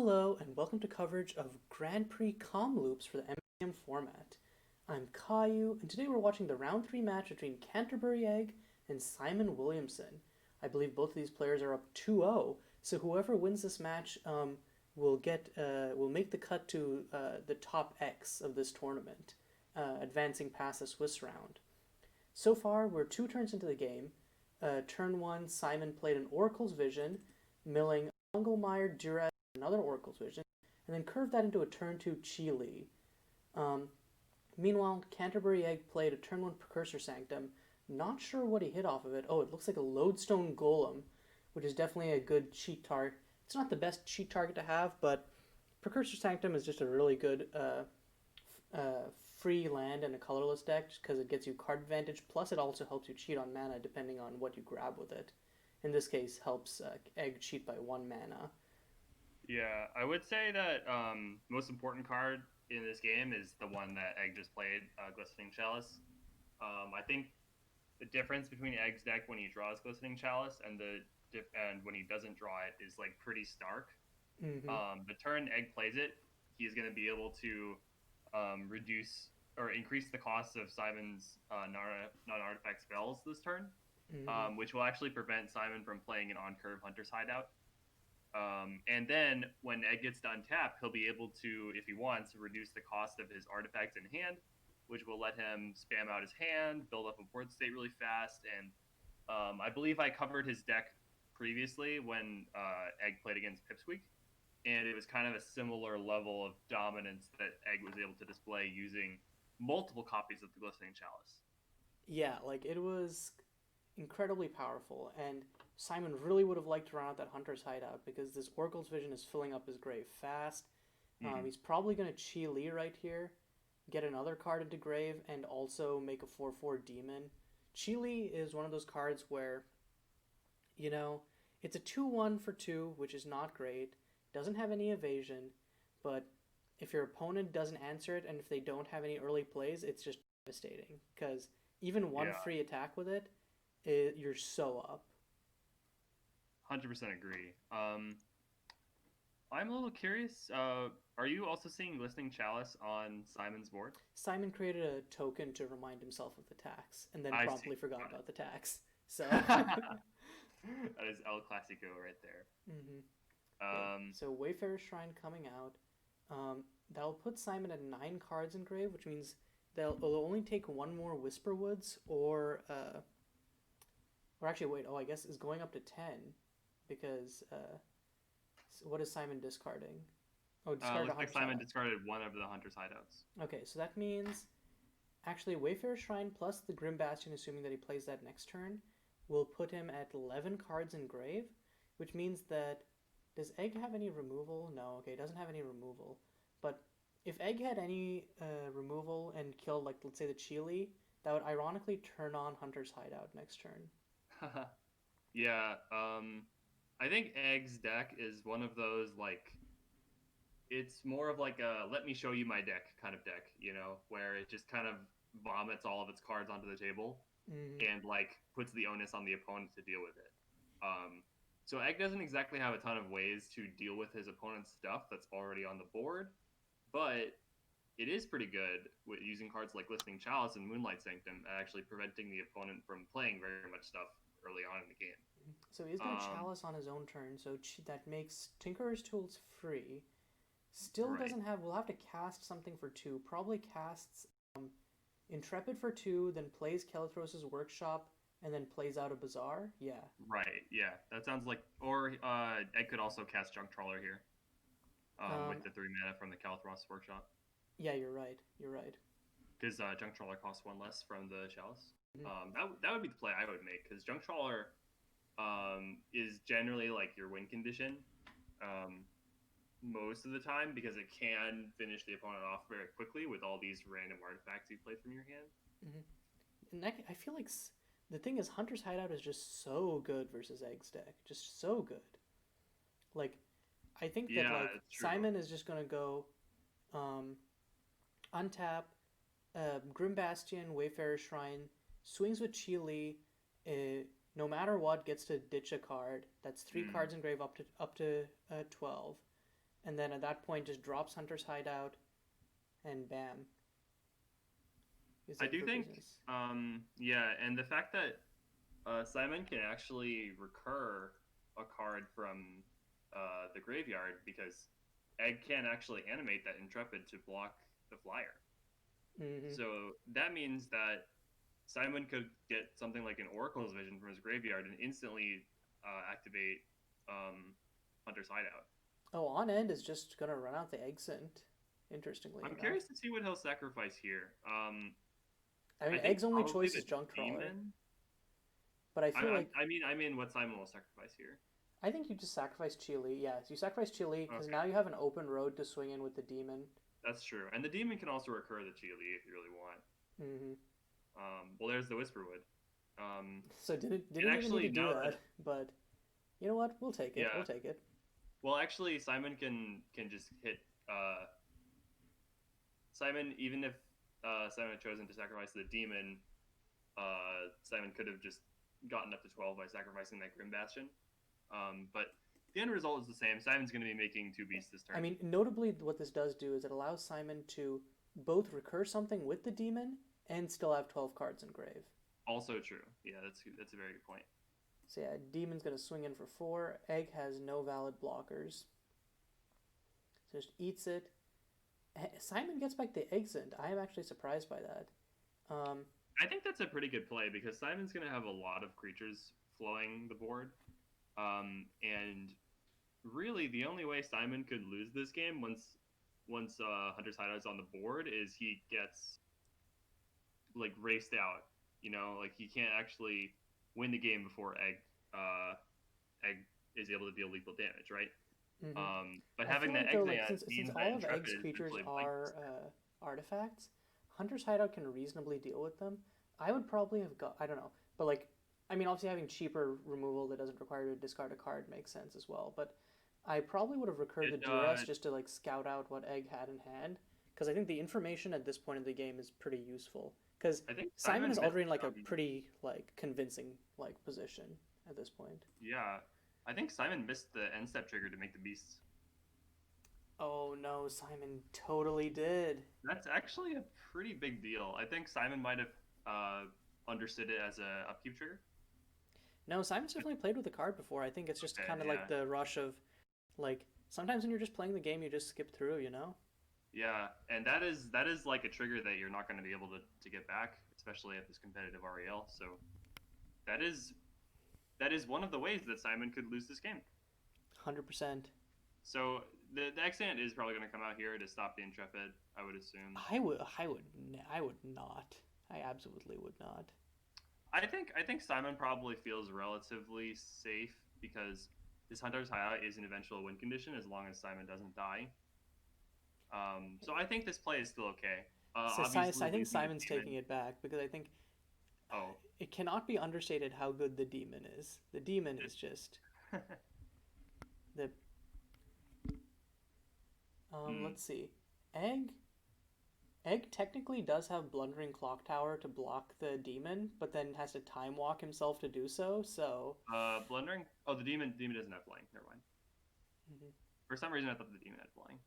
Hello and welcome to coverage of Grand Prix Kamloops for the MSEM format. I'm Caillou and today we're watching the round 3 match between CanterburyEgg and Simon Williamson. I believe both of these players are up 2-0, so whoever wins this match will make the cut to the top X of this tournament, advancing past the Swiss round. So far, we're 2 turns into the game. Turn 1, Simon played an Oracle's Vision, milling Engelmeyer, Duras, another Oracle's Vision, and then curved that into a turn 2 Chile. Meanwhile, CanterburyEgg played a turn 1 Precursor Sanctum. Not sure what he hit off of it. Oh, it looks like a Lodestone Golem, which is definitely a good cheat target. It's not the best cheat target to have, but Precursor Sanctum is just a really good free land in a colorless deck just because it gets you card advantage, plus it also helps you cheat on mana depending on what you grab with it. In this case, helps Egg cheat by 1 mana. Yeah, I would say that most important card in this game is the one that Egg just played, Glistening Chalice. I think the difference between Egg's deck when he draws Glistening Chalice and when he doesn't draw it is like pretty stark. Mm-hmm. The turn Egg plays it, he's going to be able to reduce or increase the cost of Simon's non-artifact spells this turn, Mm-hmm. which will actually prevent Simon from playing an on-curve Hunter's Hideout. And then when Egg gets to untap, he'll be able to, if he wants, reduce the cost of his artifacts in hand, which will let him spam out his hand, build up a board state really fast. And I believe I covered his deck previously when Egg played against Pipsqueak, and it was kind of a similar level of dominance that Egg was able to display using multiple copies of the Glistening Chalice. Yeah, like it was incredibly powerful, and Simon really would have liked to run out that Hunter's Hideout because this Oracle's Vision is filling up his grave fast. Mm-hmm. He's probably going to Chi Li right here, get another card into grave, and also make a 4/4 Demon. Chi Li is one of those cards where, you know, it's a 2/1 for 2, which is not great, doesn't have any evasion, but if your opponent doesn't answer it and if they don't have any early plays, it's just devastating because even one Yeah, free attack with it, you're so up. 100% agree. I'm a little curious. Are you also seeing Glistening Chalice on Simon's board? Simon created a token to remind himself of the tax and then I see. promptly forgot Got about the tax. So, it. That is El Clasico right there. mm-hmm. Okay, Um, so Wayfarer's Shrine coming out. That'll put Simon at 9 cards in grave, which means it'll only take one more Whisperwoods or actually wait. Oh, I guess is going up to 10 because what is Simon discarding? Oh, discard a looks like Hunter's Simon Hideout. discarded one of the Hunter's hideouts. Okay, so that means actually Wayfarer Shrine plus the Grim Bastion, assuming that he plays that next turn, will put him at 11 cards in grave, which means that does Egg have any removal? No, okay, it doesn't have any removal. But if Egg had any removal and killed, like, let's say the Chile, that would ironically turn on Hunter's Hideout next turn. Yeah. I think Egg's deck is one of those like it's more of like a let me show you my deck kind of deck, where it just kind of vomits all of its cards onto the table Mm-hmm. and like puts the onus on the opponent to deal with it. So Egg doesn't exactly have a ton of ways to deal with his opponent's stuff that's already on the board, but it is pretty good with using cards like Listening Chalice and Moonlight Sanctum at actually preventing the opponent from playing very much stuff early on in the game. So he's going to Um, Chalice on his own turn, so that makes Tinkerer's Tools free. Still right. doesn't have. We'll have to cast something for 2. Probably casts Intrepid for 2, then plays Kelithros's Workshop, and then plays out a Bazaar. Yeah. Right. Yeah. That sounds like. Or Egg could also cast Junk Trawler here Um, with the 3 mana from the Calthros Workshop. yeah, you're right. You're right. Because Junk Trawler costs 1 less from the Chalice. Mhm. That would be the play I would make. Because Junk Trawler is generally like your win condition um, most of the time because it can finish the opponent off very quickly with all these random artifacts you play from your hand. Mhm. And I feel like the thing is, Hunter's Hideout is just so good versus Egg's deck. Just so good. Like, I think that, Yeah, like, it's true. Simon is just going to go um, untap, Grim Bastion, Wayfarer Shrine, swings with Chile, no matter what, gets to ditch a card. That's 3 cards Mm, engraved up to 12. and then at that point just drops Hunter's Hideout, and bam, is I in do for think, business. yeah, and the fact that Simon can actually recur a card from the graveyard because Egg can actually animate that Intrepid to block the flyer. Hmm. So that means that Simon could get something like an Oracle's Vision from his graveyard and instantly activate Hunter's Hideout. Oh, on end is just gonna run out the Exit. Interestingly I'm enough, curious to see what he'll sacrifice here. I I mean, think Egg's only probably choice the is Junk Trawler, Demon. but I feel like I mean what Simon will sacrifice here. I think you just sacrifice Chile. Yes, you sacrifice Chile because Okay, now you have an open road to swing in with the demon. that's true. And the Demon can also recur the Chili if you really want. Hmm. Well, there's the Whisperwood. So And didn't even need actually, to do now that, that but you know what? We'll take it. We'll yeah, take it. well, actually, Simon can just hit Simon even if Simon had chosen to sacrifice the demon. Simon could have just gotten up to 12 by sacrificing that Grim Bastion. But the end result is the same. Simon's going to be making two beasts this I turn. mean, notably, what this does do is it allows Simon to both recur something with the demon and still have 12 cards in grave. Also true. Yeah, that's a very good point. So yeah, demon's gonna swing in for 4. Egg has no valid blockers, so just eats it. Simon gets back the Exit. I am actually surprised by that. Um, I think that's a pretty good play because Simon's going to have a lot of creatures flowing the board. And really, the only way Simon could lose this game once Hunter's Hideout's on the board is he gets like raced out. You know, like he can't actually win the game before Egg is able to deal lethal damage, right? mhm. But I feel having that like though, like Exant since means that all of Intrepid Egg's is creatures essentially are blanked. artifacts, Hunter's Hideout can reasonably deal with them. I would probably have got, I don't know, but like, I mean, obviously having cheaper removal that doesn't require you to discard a card makes sense as well. But I probably would have recurred the It Duress just to like scout out what Egg had in hand, because I think the information at this point in the game is pretty useful. Because I think Simon Simon is missed. already in like a Um, pretty like convincing like position at this point. yeah, I think Simon missed the end step trigger to make the beasts. Oh no, Simon totally did. That's actually a pretty big deal. I think Simon might have uh, understood it as a upkeep trigger. No, Simon's definitely played with the card before. I think it's just Okay, kind of like yeah, the rush of like sometimes when you're just playing the game, you just skip through, you know? yeah, and that is like a trigger that you're not going to be able to get back, especially at this competitive REL. So that is that is one of the ways that Simon could lose this game. 100%. So the Exant is probably going to come out here to stop the Intrepid, I would assume. I would not. I absolutely would not. I think Simon probably feels relatively safe because this Hunter's Hideout is an eventual win condition as long as Simon doesn't die. So I think this play is still okay. I Obviously think losing the Simon's taking demon. it back because I think Oh, it cannot be understated how good the demon is. The demon is just the hmm. let's see. Egg Egg technically does have Blundering Clock Tower to block the demon, but then has to time walk himself to do so. So, Blundering. Oh, the demon doesn't have flying. Never mind. mhm. For some reason, I thought the demon had flying.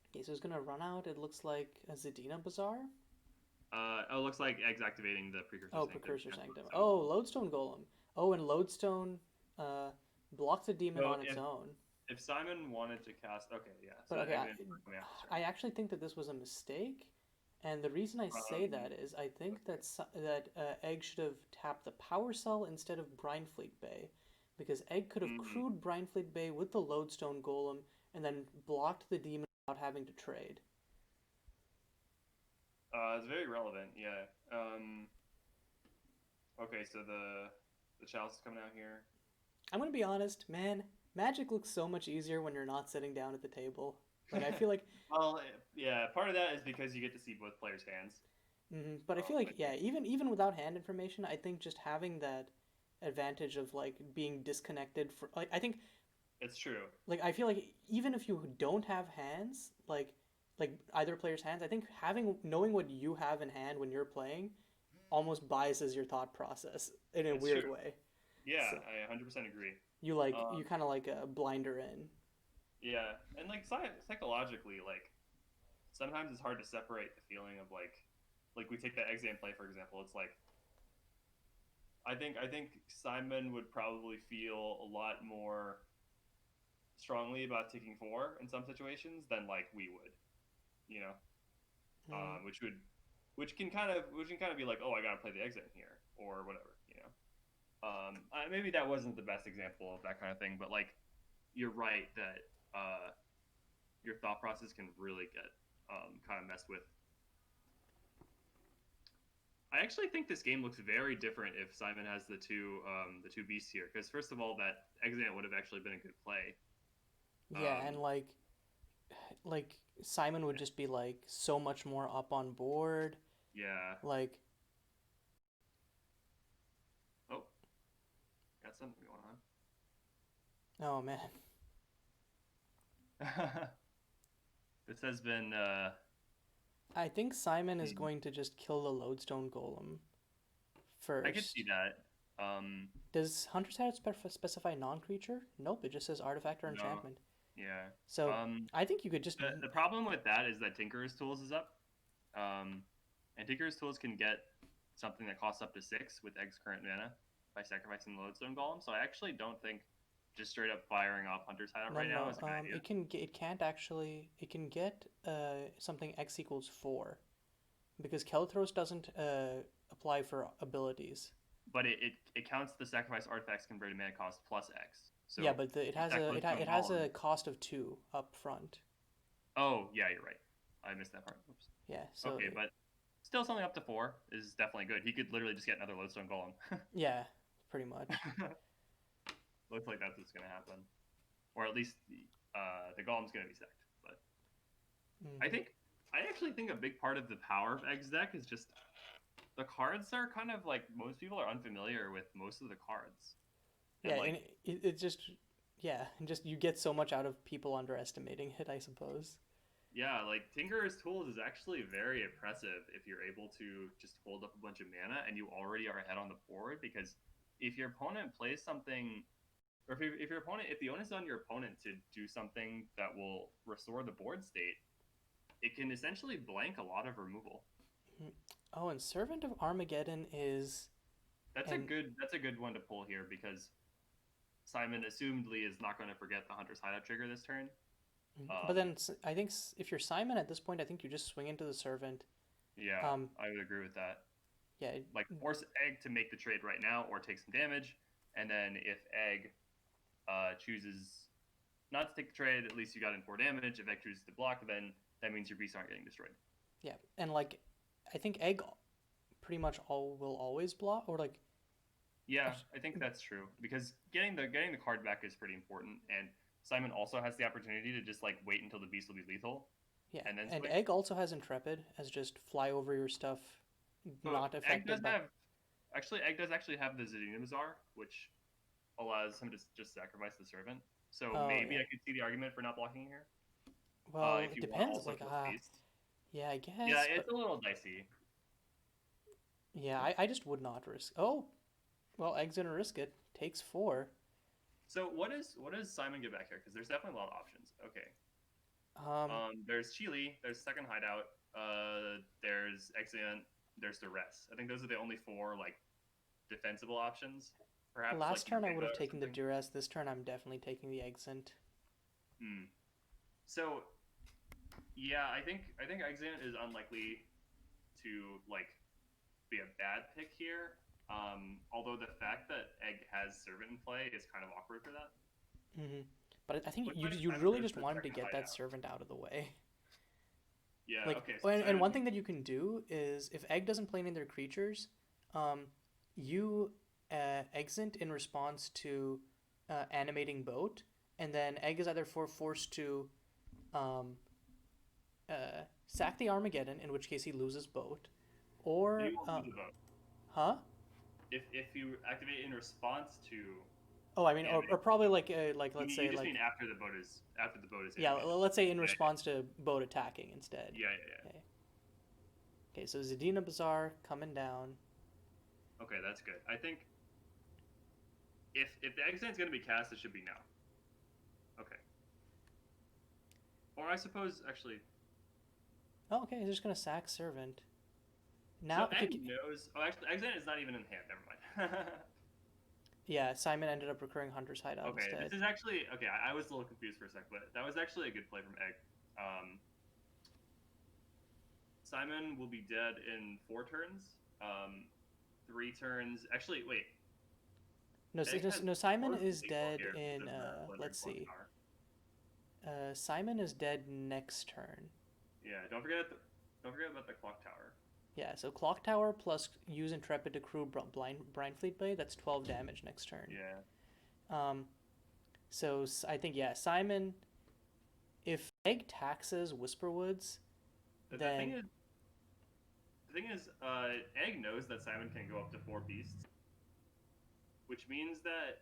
Okay, so he's gonna run out. It looks like a Zadina Bazaar. Oh, it looks like Egg's activating the Precursor Oh, Sanctum Precursor and Sanctum. Lodestone Oh, Golem. Lodestone Golem. Oh, and Lodestone uh, blocks the demon So on its own. if Simon wanted to cast, okay, yeah. But So okay, Egg didn't coming out this turn. I actually think that this was a mistake, and the reason I say Um, that is I think okay. that Egg should have tapped the Power Cell instead of Brinefleet Bay, because Egg could have Mm, crewed Brinefleet Bay with the Lodestone Golem and then blocked the demon without having to trade. it's very relevant. Yeah. Okay, so the chalice is coming out here. I'm gonna be honest, man. Magic looks so much easier when you're not sitting down at the table. Like I feel like Well, yeah. Part of that is because you get to see both players' hands. But I feel I like yeah, think even without hand information, I think just having that advantage of like being disconnected for like I think it's true. like I feel like even if you don't have hands, like either player's hands, I think having knowing what you have in hand when you're playing almost biases your thought process in a It's true. weird way. Yeah, So I 100% agree. you Um, kind of like a blinder in. Yeah, and like psychologically, like sometimes it's hard to separate the feeling of like we take that exam play for example. It's like I think Simon would probably feel a lot more strongly about taking four in some situations than like we would, you know, Mm. which which can kind of be like, oh, I gotta play the exit here or whatever, you know. Maybe that wasn't the best example of that kind of thing, but like you're right that your thought process can really get kind of messed with. I actually think this game looks very different if Simon has the two beasts here, because first of all, that exit would have actually been a good play. Yeah, and Um, like Simon would just be like so much more up on board. yeah. Like, Oh, got something going oh man. on. This has been I think Simon is hmm, going to just kill the lodestone golem I could see first. that. Does Hunter's Hat specify non-creature? Nope, it just says artifact or No, enchantment. yeah. So Um, I think you could just the problem with that is that Tinker's Tools is up. Um, and Tinker's Tools can get something that costs up to six with Egg's current mana by sacrificing the Lodestone Golem. So I actually don't think just straight up firing off Hunter's Hideout no right no now no. is a good idea. It can't actually it can get something X equals 4 because Kelthros doesn't apply for abilities. But it counts the sacrifice artifacts converted mana cost plus X. Yeah, So but it with has that it Lodestone has Golem. a cost of 2 up front. Oh yeah, you're right. I missed that part. Oops. Yeah, so Okay, but still something up to four is definitely good. He could literally just get another Lodestone Golem. yeah, pretty much. Looks like that's what's gonna happen, or at least the Golem's gonna be sacked. But I Hmm. think I actually think a big part of the power of Egg's deck is just the cards are kind of like most people are unfamiliar with most of the cards, Yeah, and and like it just yeah, and just you get so much out of people underestimating it, I suppose. yeah, like Tinker's Tools is actually very impressive if you're able to just hold up a bunch of mana and you already are ahead on the board. Because if your opponent plays something, or if your opponent, if the onus is on your opponent to do something that will restore the board state, it can essentially blank a lot of removal. Mhm. Oh, and Servant of Armageddon is and That's a good one to pull here because Simon assumedly is not going to forget the Hunter's Hideout trigger this turn. but Um, then I think if you're Simon at this point, I think you just swing into the Servant. yeah, Um, I would agree with that. yeah, Like force Egg to make the trade right now or take some damage, and then if Egg chooses not to take the trade, at least you got in four damage. If Egg chooses to block, then that means your beasts aren't getting destroyed. yeah, and like I think Egg pretty much all will always block or like Yeah, I think that's true because getting the card back is pretty important, and Simon also has the opportunity to just like wait until the beast will be lethal yeah, and then and swing. Egg also has Intrepid as just fly over your stuff, But not Egg does affected by. have Egg does actually have the Zadina Bazaar, which allows him to just sacrifice the servant. So Oh maybe yeah, I could see the argument for not blocking here. well If it you want to depends. also Like kill the beast. yeah, I Yeah, guess, it's but a little dicey. yeah, I just would not risk. Oh well, Egg's gonna risk it. Takes 4. So what does Simon get back here? Because there's definitely a lot of options. Okay. Um, There's Chile. There's Second Hideout. There's Exeunt. There's the rest. I think those are the only four like defensible options. Perhaps like last turn I would Eureka have or taken the something. Duress. This turn I'm definitely taking the Exant. Hmm. So yeah, I think Exeunt is unlikely to like be a bad pick here. Although the fact that Egg has Servant in play is kind of awkward for that. Hmm. But I think Looks like you Simon really goes just for wanted to Second get that Hideout. servant out of the way. Yeah. Like, Okay. So and one Simon. thing that you can do is if Egg doesn't play any of their creatures, you exit in response to animating boat, and then Egg is either forced to um, sack the Armageddon, in which case he loses boat, He or won't lose a vote huh? if you activate in response to Oh, I mean, or animating. probably like let's You say just mean like after the boat is yeah, animated. let's say in Yeah, response to boat attacking instead. yeah, yeah, yeah. Okay, okay, so Zadina Bazaar coming down. Okay, that's good. I think if the exit's gonna be cast, it should be now. Okay. I suppose actually. Oh, okay, he's just gonna sack servant. So Now, okay, Egg knows. Oh, actually, Egg's is not even in hand. Never mind. yeah, Simon ended up recurring Hunter's Hideout Okay, instead. this is actually okay. I was a little confused for a sec, but that was actually a good play from Egg. Simon will be dead in 4 turns. 3 turns. Actually, wait. No, Egg has no, Simon 4 is lethal dead here in, because the Blithering let's Clock see. Tower. Simon is dead next turn. Yeah, don't forget about the clock tower. Yeah, so Clock Tower plus use Intrepid to crew Brindfleet Blade, that's 12 damage next turn. Yeah. Um, so I think, yeah, Simon, if Egg taxes Whisperwoods, The thing then is, Egg knows that Simon can go up to 4 beasts, which means that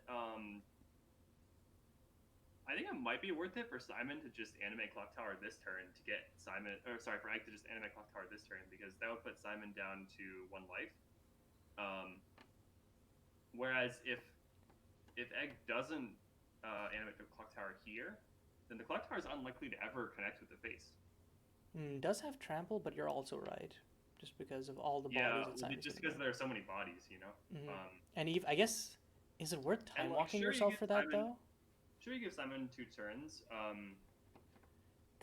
I think it might be worth it for Simon to just animate Clock Tower this turn to get Simon, or sorry, for Egg to just animate Clock Tower this turn because that would put Simon down to 1 life. Whereas if Egg doesn't animate the Clock Tower here, then the Clock Tower is unlikely to ever connect with the face. does have trample, but you're also right, just because of all the bodies that Simon's just gonna because get. there are so many bodies, you know. And Eve, I guess, is it worth And time like, walking yourself for that though? Sure, you give Simon 2 turns.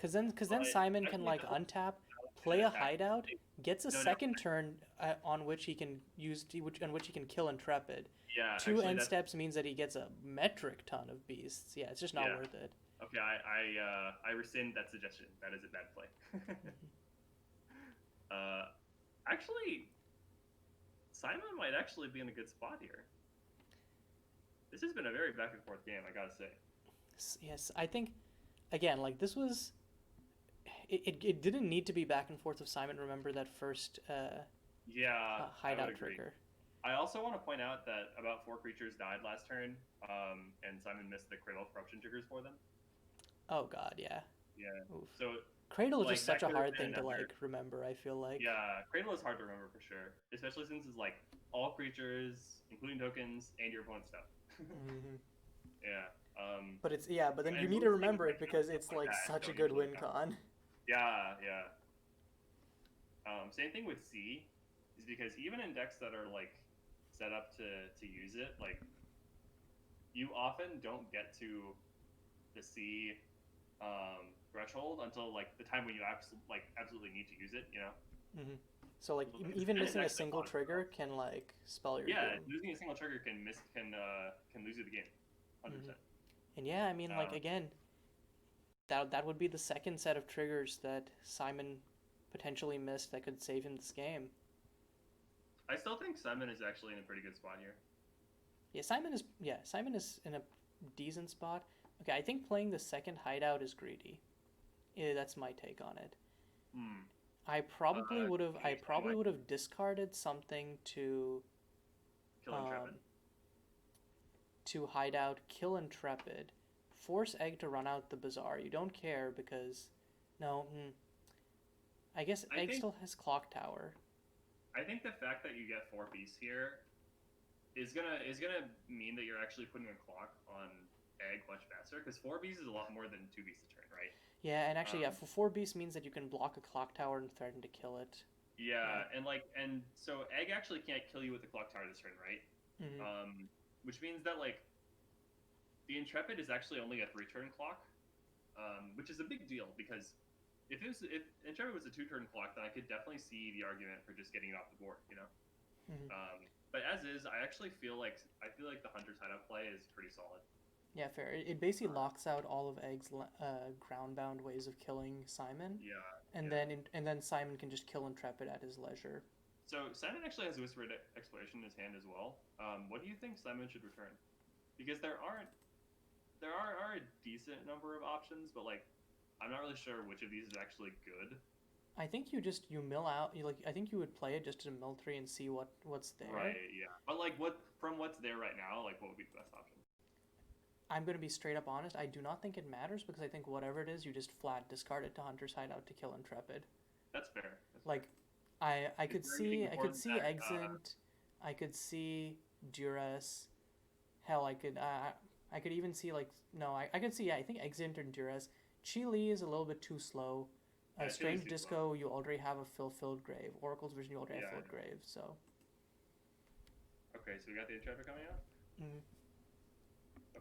Cause then But Simon can actually, like the whole untap, and play a attack. hideout, gets a No, never second mind. turn on which he can on which he can kill Intrepid. Yeah, Two actually, end that's steps means that he gets a metric ton of beasts. Yeah, it's just not yeah. worth it. Okay, I rescind that suggestion. That is a bad play. uh, actually, Simon might actually be in a good spot here. This has been a very back and forth game, I gotta say. Yes, I think again like this was it didn't need to be back and forth with Simon. Remember that first Yeah, I would hideout agree. trigger. I also want to point out that about 4 creatures died last turn, and Simon missed the Cradle of Corruption triggers for them. Oh God, yeah. Yeah. Oof. So Cradle is like just such that a could have hard been thing to another. like remember. I feel like. Yeah, Cradle is hard to remember for sure, especially since it's like all creatures, including tokens, and your opponent's stuff. Mm-hmm. Yeah. But it's yeah, but then you And need to most things remember that it have because stuff it's like like that such a don't good usually win count. con. Yeah, yeah. Same thing with C, is because even in decks that are like set up to use it, like you often don't get to the C threshold until like the time when you absolutely need to use it. You know. Mm-hmm. So like Because even then it's missing a actually a single lot of trigger spells. can like spell your Yeah, doom. losing a single trigger can lose you the game, 100%. Mm-hmm. And yeah, I mean like Um, again, that would be the second set of triggers that Simon potentially missed that could save him this game. I still think Simon is actually in a pretty good spot here. Simon is in a decent spot. Okay, I think playing the second hideout is greedy. Yeah, that's my take on it. Hmm. Can I you explain probably why? would have discarded something Kill um Intrepid. to hideout, kill Intrepid, force Egg to run out the Bazaar. You don't care because no, I guess I Egg think still has Clock Tower. I think the fact that you get 4 beasts here is gonna mean that you're actually putting a clock on Egg much faster because 4 beasts is a lot more than 2 beasts a turn, right? Yeah, and actually, yeah, Um, for 4 beasts means that you can block a Clock Tower and threaten to kill it. Yeah. yeah, and so Egg actually can't kill you with the clock tower this turn, right? Mm-hmm. Which means that like the Intrepid is actually only a 3 turn clock, which is a big deal because if Intrepid was a 2 turn clock, then I could definitely see the argument for just getting it off the board, you know. Mm-hmm. But as is, I feel like the Hunter's Hideout play is pretty solid. Yeah, fair. It basically locks out all of Egg's ground-bound ways of killing Simon, Yeah, and yeah. then Simon can just kill Intrepid at his leisure. So Simon actually has Whispered Exploration in his hand as well. What do you think Simon should return? Because there are a decent number of options, but like I'm not really sure which of these is actually good. I think you mill out. I think you would play it just to mill three and see what's there. Right, yeah. But like what's there right now, like what would be the best option? I'm gonna be straight up honest. I do not think it matters because I think whatever it is, you just flat discard it to Hunter's Hideout to kill Intrepid. That's fair. That's fair. Like, I Is could there anything see more that Exit, I could see Duress. Hell, I could even see like no, I could see, yeah, I think Exit or Duress. Chi is a little bit too slow. Yeah, Chili's Strange too slow. Disco, you already have a filled grave. Oracle's Vision, you already have Yeah, I filled know. grave. So, Okay, so we got the Intrepid coming out. mm,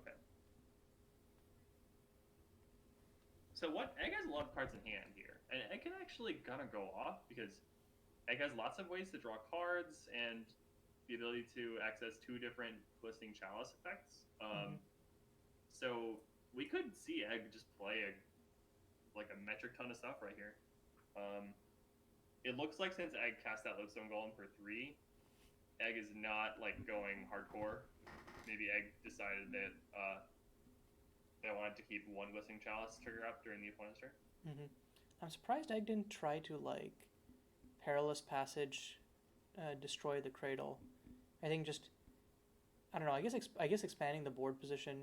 Okay. So what? Egg has a lot of cards in hand here, and Egg can actually kind of go off because Egg has lots of ways to draw cards and the ability to access two different Glistening Chalice effects. mm-hmm. So we could see Egg just play a metric ton of stuff right here. Um, it looks like since Egg cast that Lodestone Golem for 3, Egg is not like going hardcore. Maybe Egg decided that they wanted to keep one Glistening Chalice trigger up during the opponent's turn. Mm-hmm. I'm surprised Egg didn't try to like Perilous Passage, destroy the Cradle. I think just I don't know. I guess expanding the board position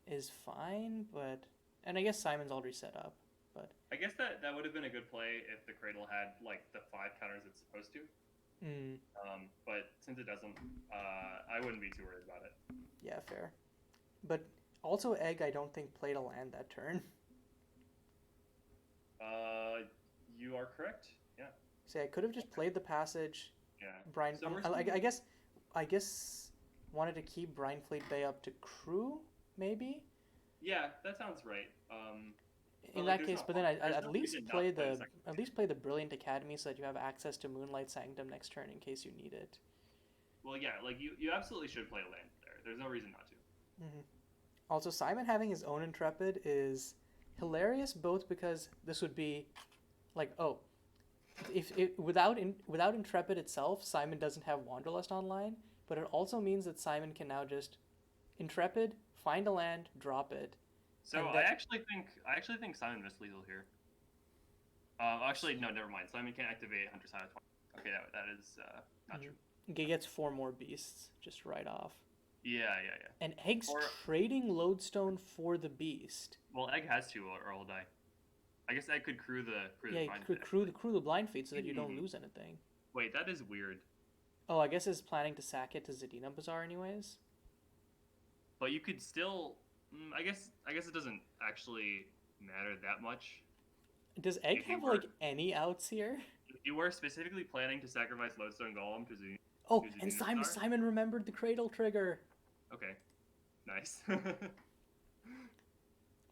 is fine, but and I guess Simon's already set up, but I guess that would have been a good play if the Cradle had like the 5 counters it's supposed to. But since it doesn't, I wouldn't be too worried about it. yeah, fair. But also Egg, I don't think played a land that turn. You are correct. Yeah. Say I could have just played the passage. Yeah. Brian, So I guess wanted to keep Brine Fleet Bay up to crew, maybe. Yeah, that sounds right. In like, that there's case, no but then harm- I there's at no least reason not play to play the the second at least play the Brilliant Academy so that you have access to Moonlight Sanctum next turn in case you need it. Well, yeah, like you absolutely should play a land there. There's no reason not to. Mm-hmm. Also, Simon having his own Intrepid is hilarious, both because this would be like, oh, if it without Intrepid itself, Simon doesn't have Wanderlust online, but it also means that Simon can now just Intrepid, find a land, drop it. So And I that, actually think Simon missed lethal here. Actually, no, never mind. Simon can't activate Hunter's Hideout twice. Okay, that is not true. he gets 4 more beasts just right off. Yeah. And Egg's Or- trading Lodestone for the beast. Well, Egg has to, or he'll die. I guess Egg could crew the Yeah, blind crew, pit, crew, actually. crew the blind feet so that you don't lose anything. Wait, that is weird. Oh, I guess he's planning to sack it to Zadina Bazaar anyways. But you could still. I guess it doesn't actually matter that much. Does Egg If you have were- like any outs here? If you were specifically planning to sacrifice Lodestone Golem to Zadina. Oh, to and Zadina Bazaar? Simon remembered the Cradle trigger. Okay, nice.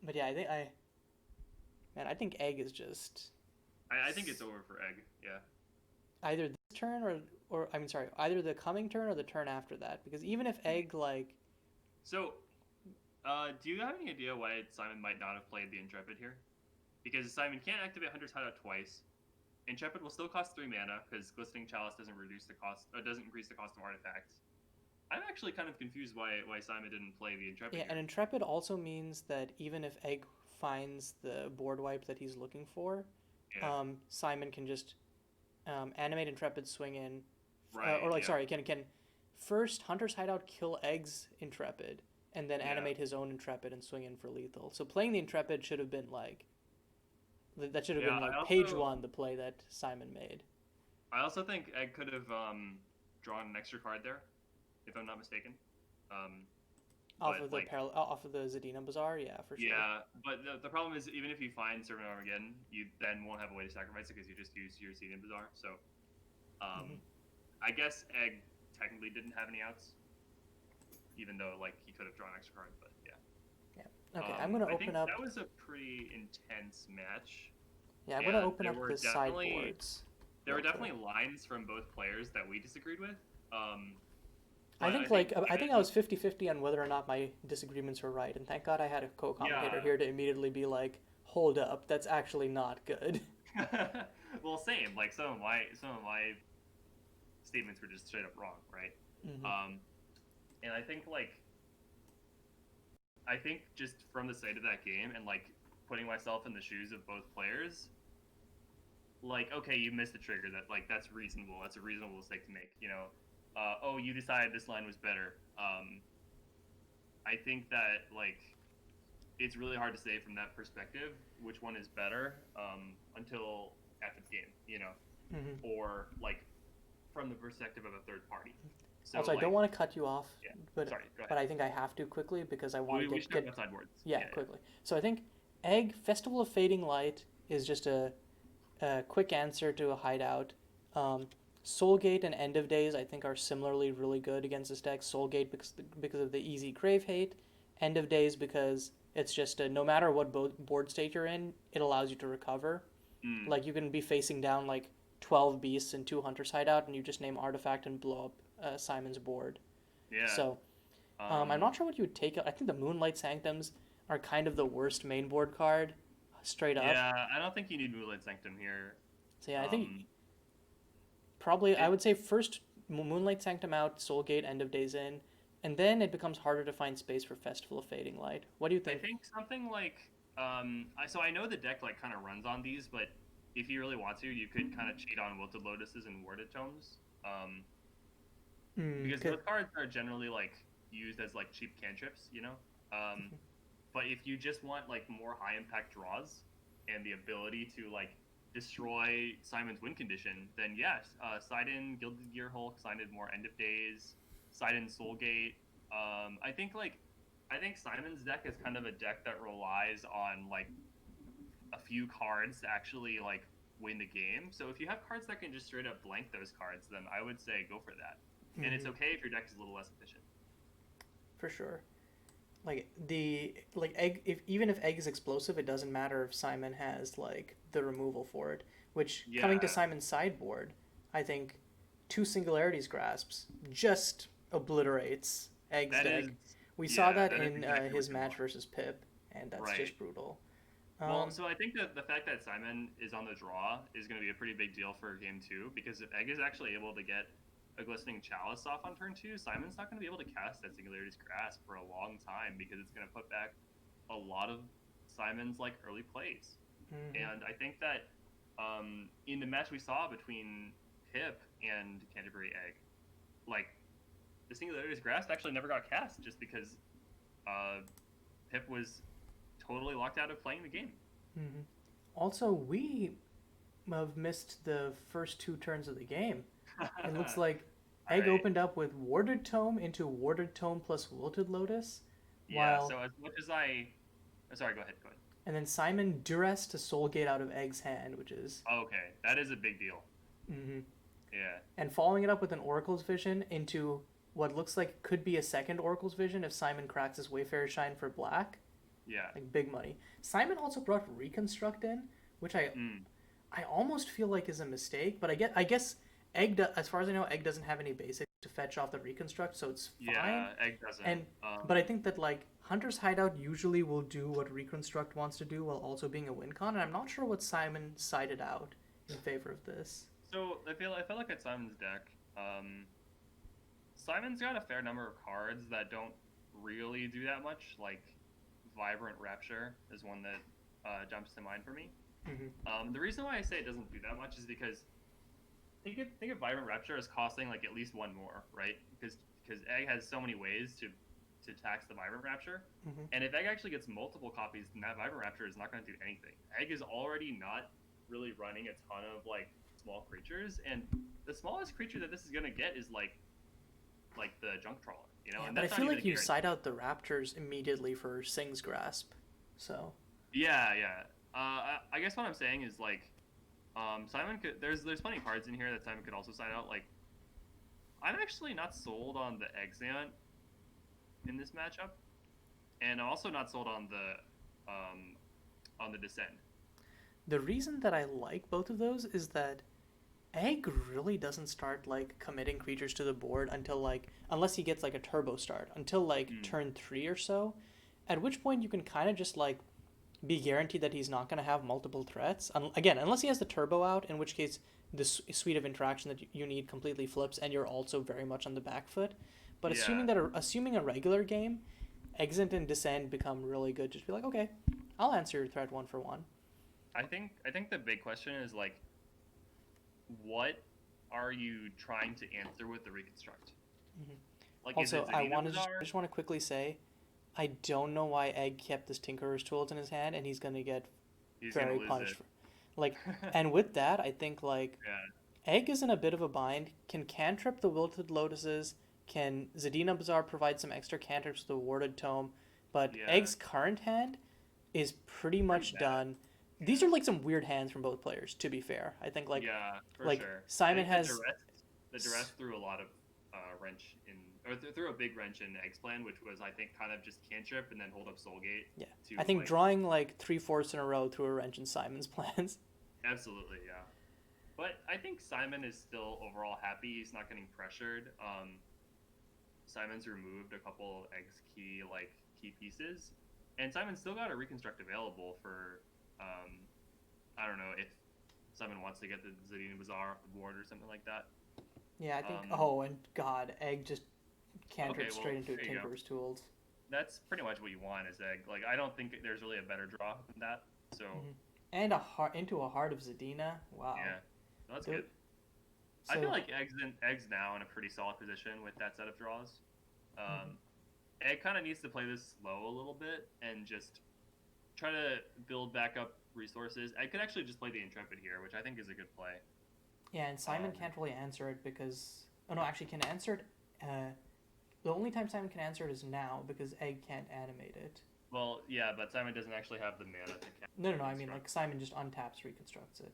But yeah, I think Egg is just I think it's over for Egg. Yeah. either this turn or I mean sorry, either the coming turn or the turn after that. Because even if Egg like So, do you have any idea why Simon might not have played the Intrepid here? Because Simon can't activate Hunter's Hideout twice. Intrepid will still cost 3 mana because Glistening Chalice doesn't increase the cost of artifacts. I'm actually kind of confused why Simon didn't play the Intrepid. yeah, here. and Intrepid also means that even if Egg finds the board wipe that he's looking for, Yeah. Simon can just animate Intrepid, swing in, Right, or like yeah. sorry, can first Hunter's Hideout kill Egg's Intrepid, and then Yeah. animate his own Intrepid and swing in for lethal. So playing the Intrepid should have been like that should have Yeah, been I like page also- 1, the play that Simon made. I also think Egg could have drawn an extra card there, if I'm not mistaken. Off But, of the like- off of the Zadina Bazaar, yeah, for sure. Yeah, but the problem is even if you find Servant Armageddon, you then won't have a way to sacrifice it because you just use your Seed in Bazaar. So, I guess Egg technically didn't have any outs, even though like he could have drawn an extra card. But yeah. Okay, I'm gonna I open think up. That was a pretty intense match. Yeah, I'm gonna and open there up were the definitely- sideboards. There were real quick. definitely lines from both players that we disagreed with. I but think I was 50-50 on whether or not my disagreements were right, and thank God I had a co-commentator Yeah. here to immediately be like, "Hold up, that's actually not good." Well, same. Like some of my statements were just straight up wrong, right? Mhm. And I think just from the state of that game and like putting myself in the shoes of both players, like okay, you missed the trigger. That's reasonable. That's a reasonable mistake to make. You know, oh, you decided this line was better. I think that like it's really hard to say from that perspective which one is better until after the game, you know, Mhm. or like from the perspective of a third party. So, Also, I don't want to cut you off, Yeah. but Sorry, go ahead. I think I have to quickly because I want we to should get talk about sideboards. yeah, quickly. So I think Egg, Festival of Fading Light is just a quick answer to a Hideout. Um, Soulgate and End of Days, I think, are similarly really good against this deck. Soulgate because of the easy Grave Hate. End of Days because it's just no matter what board state you're in, it allows you to recover. Mm, Like, you can be facing down, like, 12 Beasts and 2 Hunters Hideout, and you just name Artifact and blow up Simon's board. yeah. So, I'm Um, not sure what you would take. I think the Moonlight Sanctums are kind of the worst main board card, straight up. yeah. I don't think you need Moonlight Sanctum here. So yeah, I think Um, probably I it would say first Moonlight Sanctum out, Soulgate, End of Days in, and then it becomes harder to find space for Festival of Fading Light. What do you I think? think something like so I know the deck like kind of runs on these, but if you really want to, you could kind of cheat on Wilted Lotuses and Warded Tomes, because Good. those cards are generally like used as like cheap cantrips, you know. Um, but if you just want like more high impact draws and the ability to like destroy Simon's win condition, then yes, side in Gilded Gear Hulk, side in more End of Days, side in Soulgate. I think like I think Simon's deck is kind of a deck that relies on like a few cards to actually like win the game. So if you have cards that can just straight up blank those cards, then I would say go for that. And it's Hmm. okay if your deck is a little less efficient. For sure. Like egg, if even if egg is explosive, it doesn't matter if Simon has like the removal for it. Which, coming to Yeah, Simon's sideboard, I think two Singularities Grasps just obliterates Egg's that is deck. We saw that that is in exactly what his you match want. versus Pip, and that's Right. just brutal. Well, Um, so I think that the fact that Simon is on the draw is going to be a pretty big deal for game two, because if Egg is actually able to get a Glistening Chalice off on turn two, Simon's not going to be able to cast that Singularity's Grasp for a long time, because it's going to put back a lot of Simon's like early plays. mhm. And I think that in the match we saw between Pip and Canterbury Egg, like the Singularity's Grasp actually never got cast just because uh, Pip was totally locked out of playing the game. Mhm. Also, we have missed the first two turns of the game. It looks like All Egg right. opened up with Warded Tome into Warded Tome plus Wilted Lotus, Yeah. while So as much as I, sorry, go ahead. Go ahead. and then Simon Duress to Soulgate out of Egg's hand, which is Okay, that is a big deal. hmm Yeah. and following it up with an Oracle's Vision into what looks like could be a second Oracle's Vision if Simon cracks his Wayfarer's Shine for black, Yeah. like big money. Simon also brought Reconstruct in, which Mm. I almost feel like is a mistake, but I guess as far as I know, Egg doesn't have any basic to fetch off the Reconstruct, so it's fine. Yeah. Egg doesn't. And but I think that like Hunter's Hideout usually will do what Reconstruct wants to do while also being a win con, and I'm not sure what Simon sided out in favor of this. So I feel like at Simon's deck, Simon's got a fair number of cards that don't really do that much. Like Vibrant Rapture is one that jumps to mind for me. Hmm. The reason why I say it doesn't do that much is because think of Vibrant Rapture as costing like at least one more, right? Because Egg has so many ways to tax the Vibrant Rapture, Hmm. and if Egg actually gets multiple copies, then that Vibrant Rapture is not going to do anything. Egg is already not really running a ton of like small creatures, and the smallest creature that this is going to get is like the Junk Trawler, you know, Yeah, and but I that's not feel even a like you guarantee. side out the Raptors immediately for Sing's Grasp. So, Yeah, yeah. I guess what I'm saying is like, Simon could. There's plenty of cards in here that Simon could also side out. Like, I'm actually not sold on the Exant in this matchup, and I'm also not sold on the Descend. the reason that I like both of those is that Egg really doesn't start like committing creatures to the board until like unless he gets like a turbo start until like Mm, turn 3 or so, at which point you can kind of just like be guaranteed that he's not going to have multiple threats. Again, unless he has the turbo out, in which case the suite of interaction that you need completely flips and you're also very much on the back foot. But yeah, assuming a regular game, Exit and Descend become really good. Just be like, okay, I'll answer your threat one for one. I think the big question is like, what are you trying to answer with the Reconstruct? Mhm. Like, is Also, it Zadina I Bazaar? just want to quickly say, I don't know why Egg kept this Tinkerer's tools in his hand, and he's gonna get He's gonna very lose punished. it. Like, and with that, I think like Yeah, Egg is in a bit of a bind. Can cantrip the Wilted Lotuses? Can Zadina Bazaar provide some extra cantrips with the Warded Tome? But yeah. Egg's current hand is pretty Pretty much bad. done. These are like some weird hands from both players, to be fair. I think Yeah, for like sure. I Simon think has the duress threw a lot of wrench in, or threw a big wrench in Egg's plan, which was I think kind of just cantrip and then hold up Soulgate yeah. to I think like drawing like 3/4 in a row threw a wrench in Simon's plans. absolutely yeah. But I think Simon is still overall happy. He's not getting pressured. Simon's removed a couple Egg's key pieces, and Simon's still got a reconstruct available for I don't know if Simon wants to get the Zadina Bazaar off the board or something like that. Yeah, I think. Um, Oh, and God, Egg just okay, cantered well, straight into there you go. Tinker's Tools. That's pretty much what you want is Egg. Like, I don't think there's really a better draw than that. So, Hmm. And a heart into a Heart of Zadina. Wow. yeah, that's The, good. I feel so. like Egg's now in a pretty solid position with that set of draws. Mhm. Um, Egg kind of needs to play this slow a little bit and just try to build back up resources. Egg could actually just play the Intrepid here, which I think is a good play. Yeah, and Simon Um, can't really answer it because. Oh no, actually, can answer it. The only time Simon can answer it is now because Egg can't animate it. well, yeah, but Simon doesn't actually have the mana to No, no, no. I mean, reconstruct. like Simon just untaps, reconstructs it.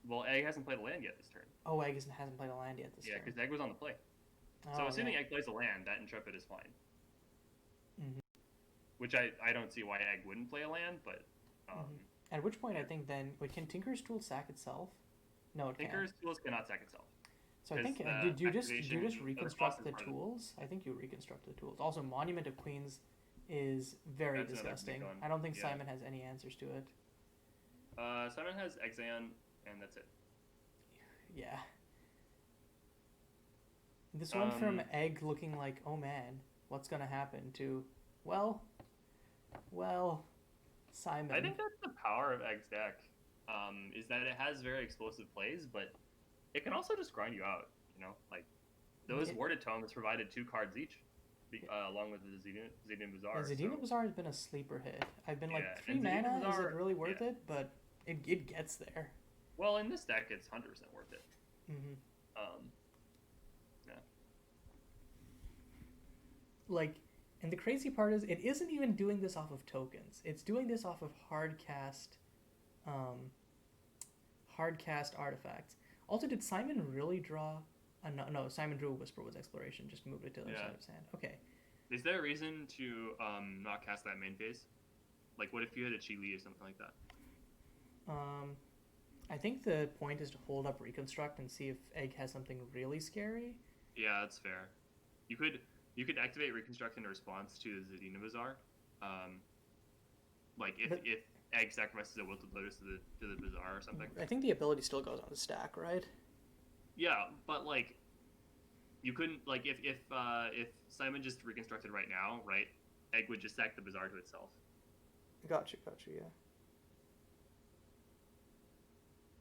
Well, Egg hasn't played a land yet this turn. Oh, Egg hasn't played a land yet this Yeah, turn. because Egg was on the play. So Oh yeah. assuming Egg plays a land, that Intrepid is fine. Hmm. Which I don't see why Egg wouldn't play a land, but Hmm. At which point I yeah. think then wait, can Tinker's Tool sack itself? No, it can't. Tinker's Tools cannot sack itself So I because think the did you activation, just the cost reconstruct is the part of it. tools? I think you reconstruct the tools. Also, Monument of Queens is very That's another big disgusting. one. I don't think Yeah. Simon has any answers to it. Simon has Exan, and that's it. Yeah. This went from Um, Egg looking like, oh man, what's gonna happen to, well, well, I Simon. think that's the power of Egg's deck. Is that it has very explosive plays, but it can also just grind you out. You know, like those Yeah, warded tomes provided 2 cards each, along with the Zidane yeah, Bazaar. Zadina So Bazaar has been a sleeper hit. I've been like, yeah, three and Zidane mana, is it Bazaar, really yeah. worth it? But it gets there. Well, in this deck, it's 100% worth it. Hmm. Um, yeah. Like, and the crazy part is, it isn't even doing this off of tokens. It's doing this off of um, hard cast artifacts. Also, did Simon really draw? No, no, Simon drew Whisper Woods Exploration. Just moved it to the other Yeah. side of his hand. Okay. Is there a reason to not cast that main phase? Like, what if you had a Chi-Li or something like that? Um, I think the point is to hold up Reconstruct and see if Egg has something really scary. Yeah, that's fair. You could you could activate Reconstruct in response to the Zadina Bazaar. Um, like But if Egg sacrifices a Wilted Lotus to the Bazaar or something. I think the ability still goes on the stack, right? Yeah, but like you couldn't like if Simon just reconstructed right now, right? Egg would just sack the Bazaar to itself. Gotcha, yeah.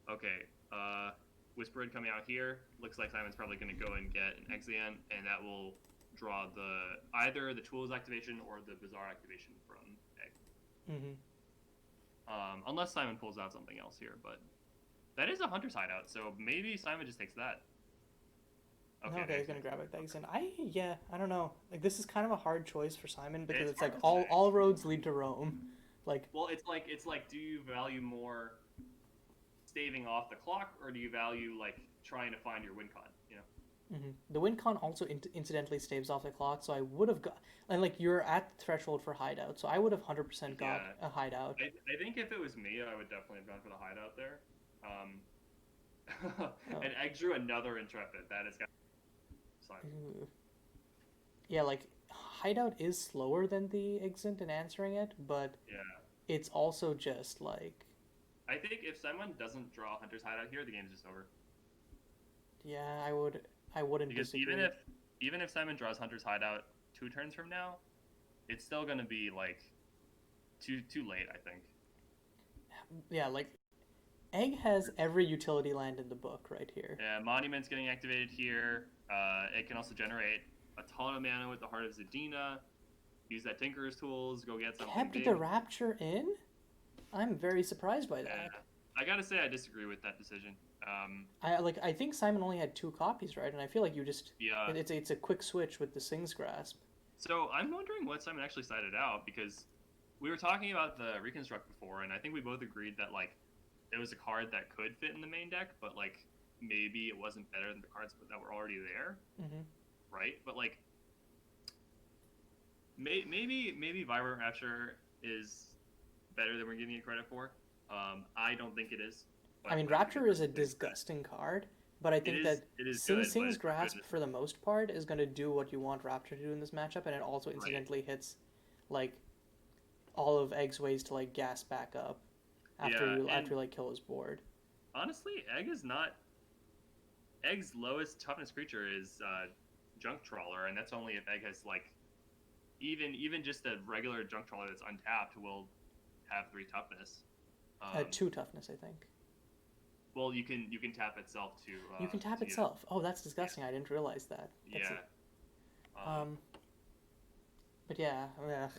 Okay, Whispered coming out here. Looks like Simon's probably going to go and get an Exean, and that will draw either the Tools activation or the Bazaar activation from Egg. Mm-hmm. Unless Simon pulls out something else here, but that is a Hunter's Hideout, so maybe Simon just takes that. Okay, Okay, he's gonna grab it. Thanks. And I don't know. Like this is kind of a hard choice for Simon because it's hard like to all say. all roads lead to Rome. Like Well, it's like, do you value more staving off the clock, or do you value like trying to find your win con? You know. the win con also incidentally staves off the clock, so I would have got and like you're at the threshold for hideout, so I would have 100% got Yeah, a hideout. I think if it was me, I would definitely have gone for the hideout there. Oh. And Egg drew another Intrepid. That is Simon. Ooh. Yeah, like hideout is slower than the exint in answering it, but Yeah. it's also just like I think if Simon doesn't draw Hunter's Hideout here, the game's just over. yeah, I wouldn't Because disagree. even if Simon draws Hunter's Hideout 2 turns from now, it's still gonna be like too late, I think. Yeah, like Egg has every utility land in the book right here. Yeah, Monument's getting activated here. It can also generate a ton of mana with the Heart of Zadina. Use that Tinkerer's Tools, go get something Kept big. the Rapture in? I'm very surprised by Yeah. that. I gotta say I disagree with that decision. I think Simon only had 2 copies, right? And I feel like you just Yeah. it's a quick switch with the Sing's Grasp. So I'm wondering what Simon actually sided out because we were talking about the reconstruct before, and I think we both agreed that like it was a card that could fit in the main deck, but like maybe it wasn't better than the cards that were already there, Mm-hmm. right? But like maybe Vibrant Rapture is better than we're giving it credit for. I don't think it is, I but mean, whatever. Good Rapture is a person takes credit. disgusting card, but I It think is that it is good, but Sing's it's not good. Grasp, for the most part, is going to do what you want Rapture to do in this matchup, and it also Right. incidentally hits, like, all of Egg's ways to, like, gas back up Yeah, after and you, like, kill his board. honestly, Egg's lowest toughness creature is Junk Trawler, and that's only if Egg has like even just a regular Junk Trawler that's untapped will have 3 toughness. Um, 2 toughness, I think. well, you can tap itself You can tap to get it. itself. Oh, that's disgusting. I didn't realize that. That's Yeah. Um, but yeah, ugh.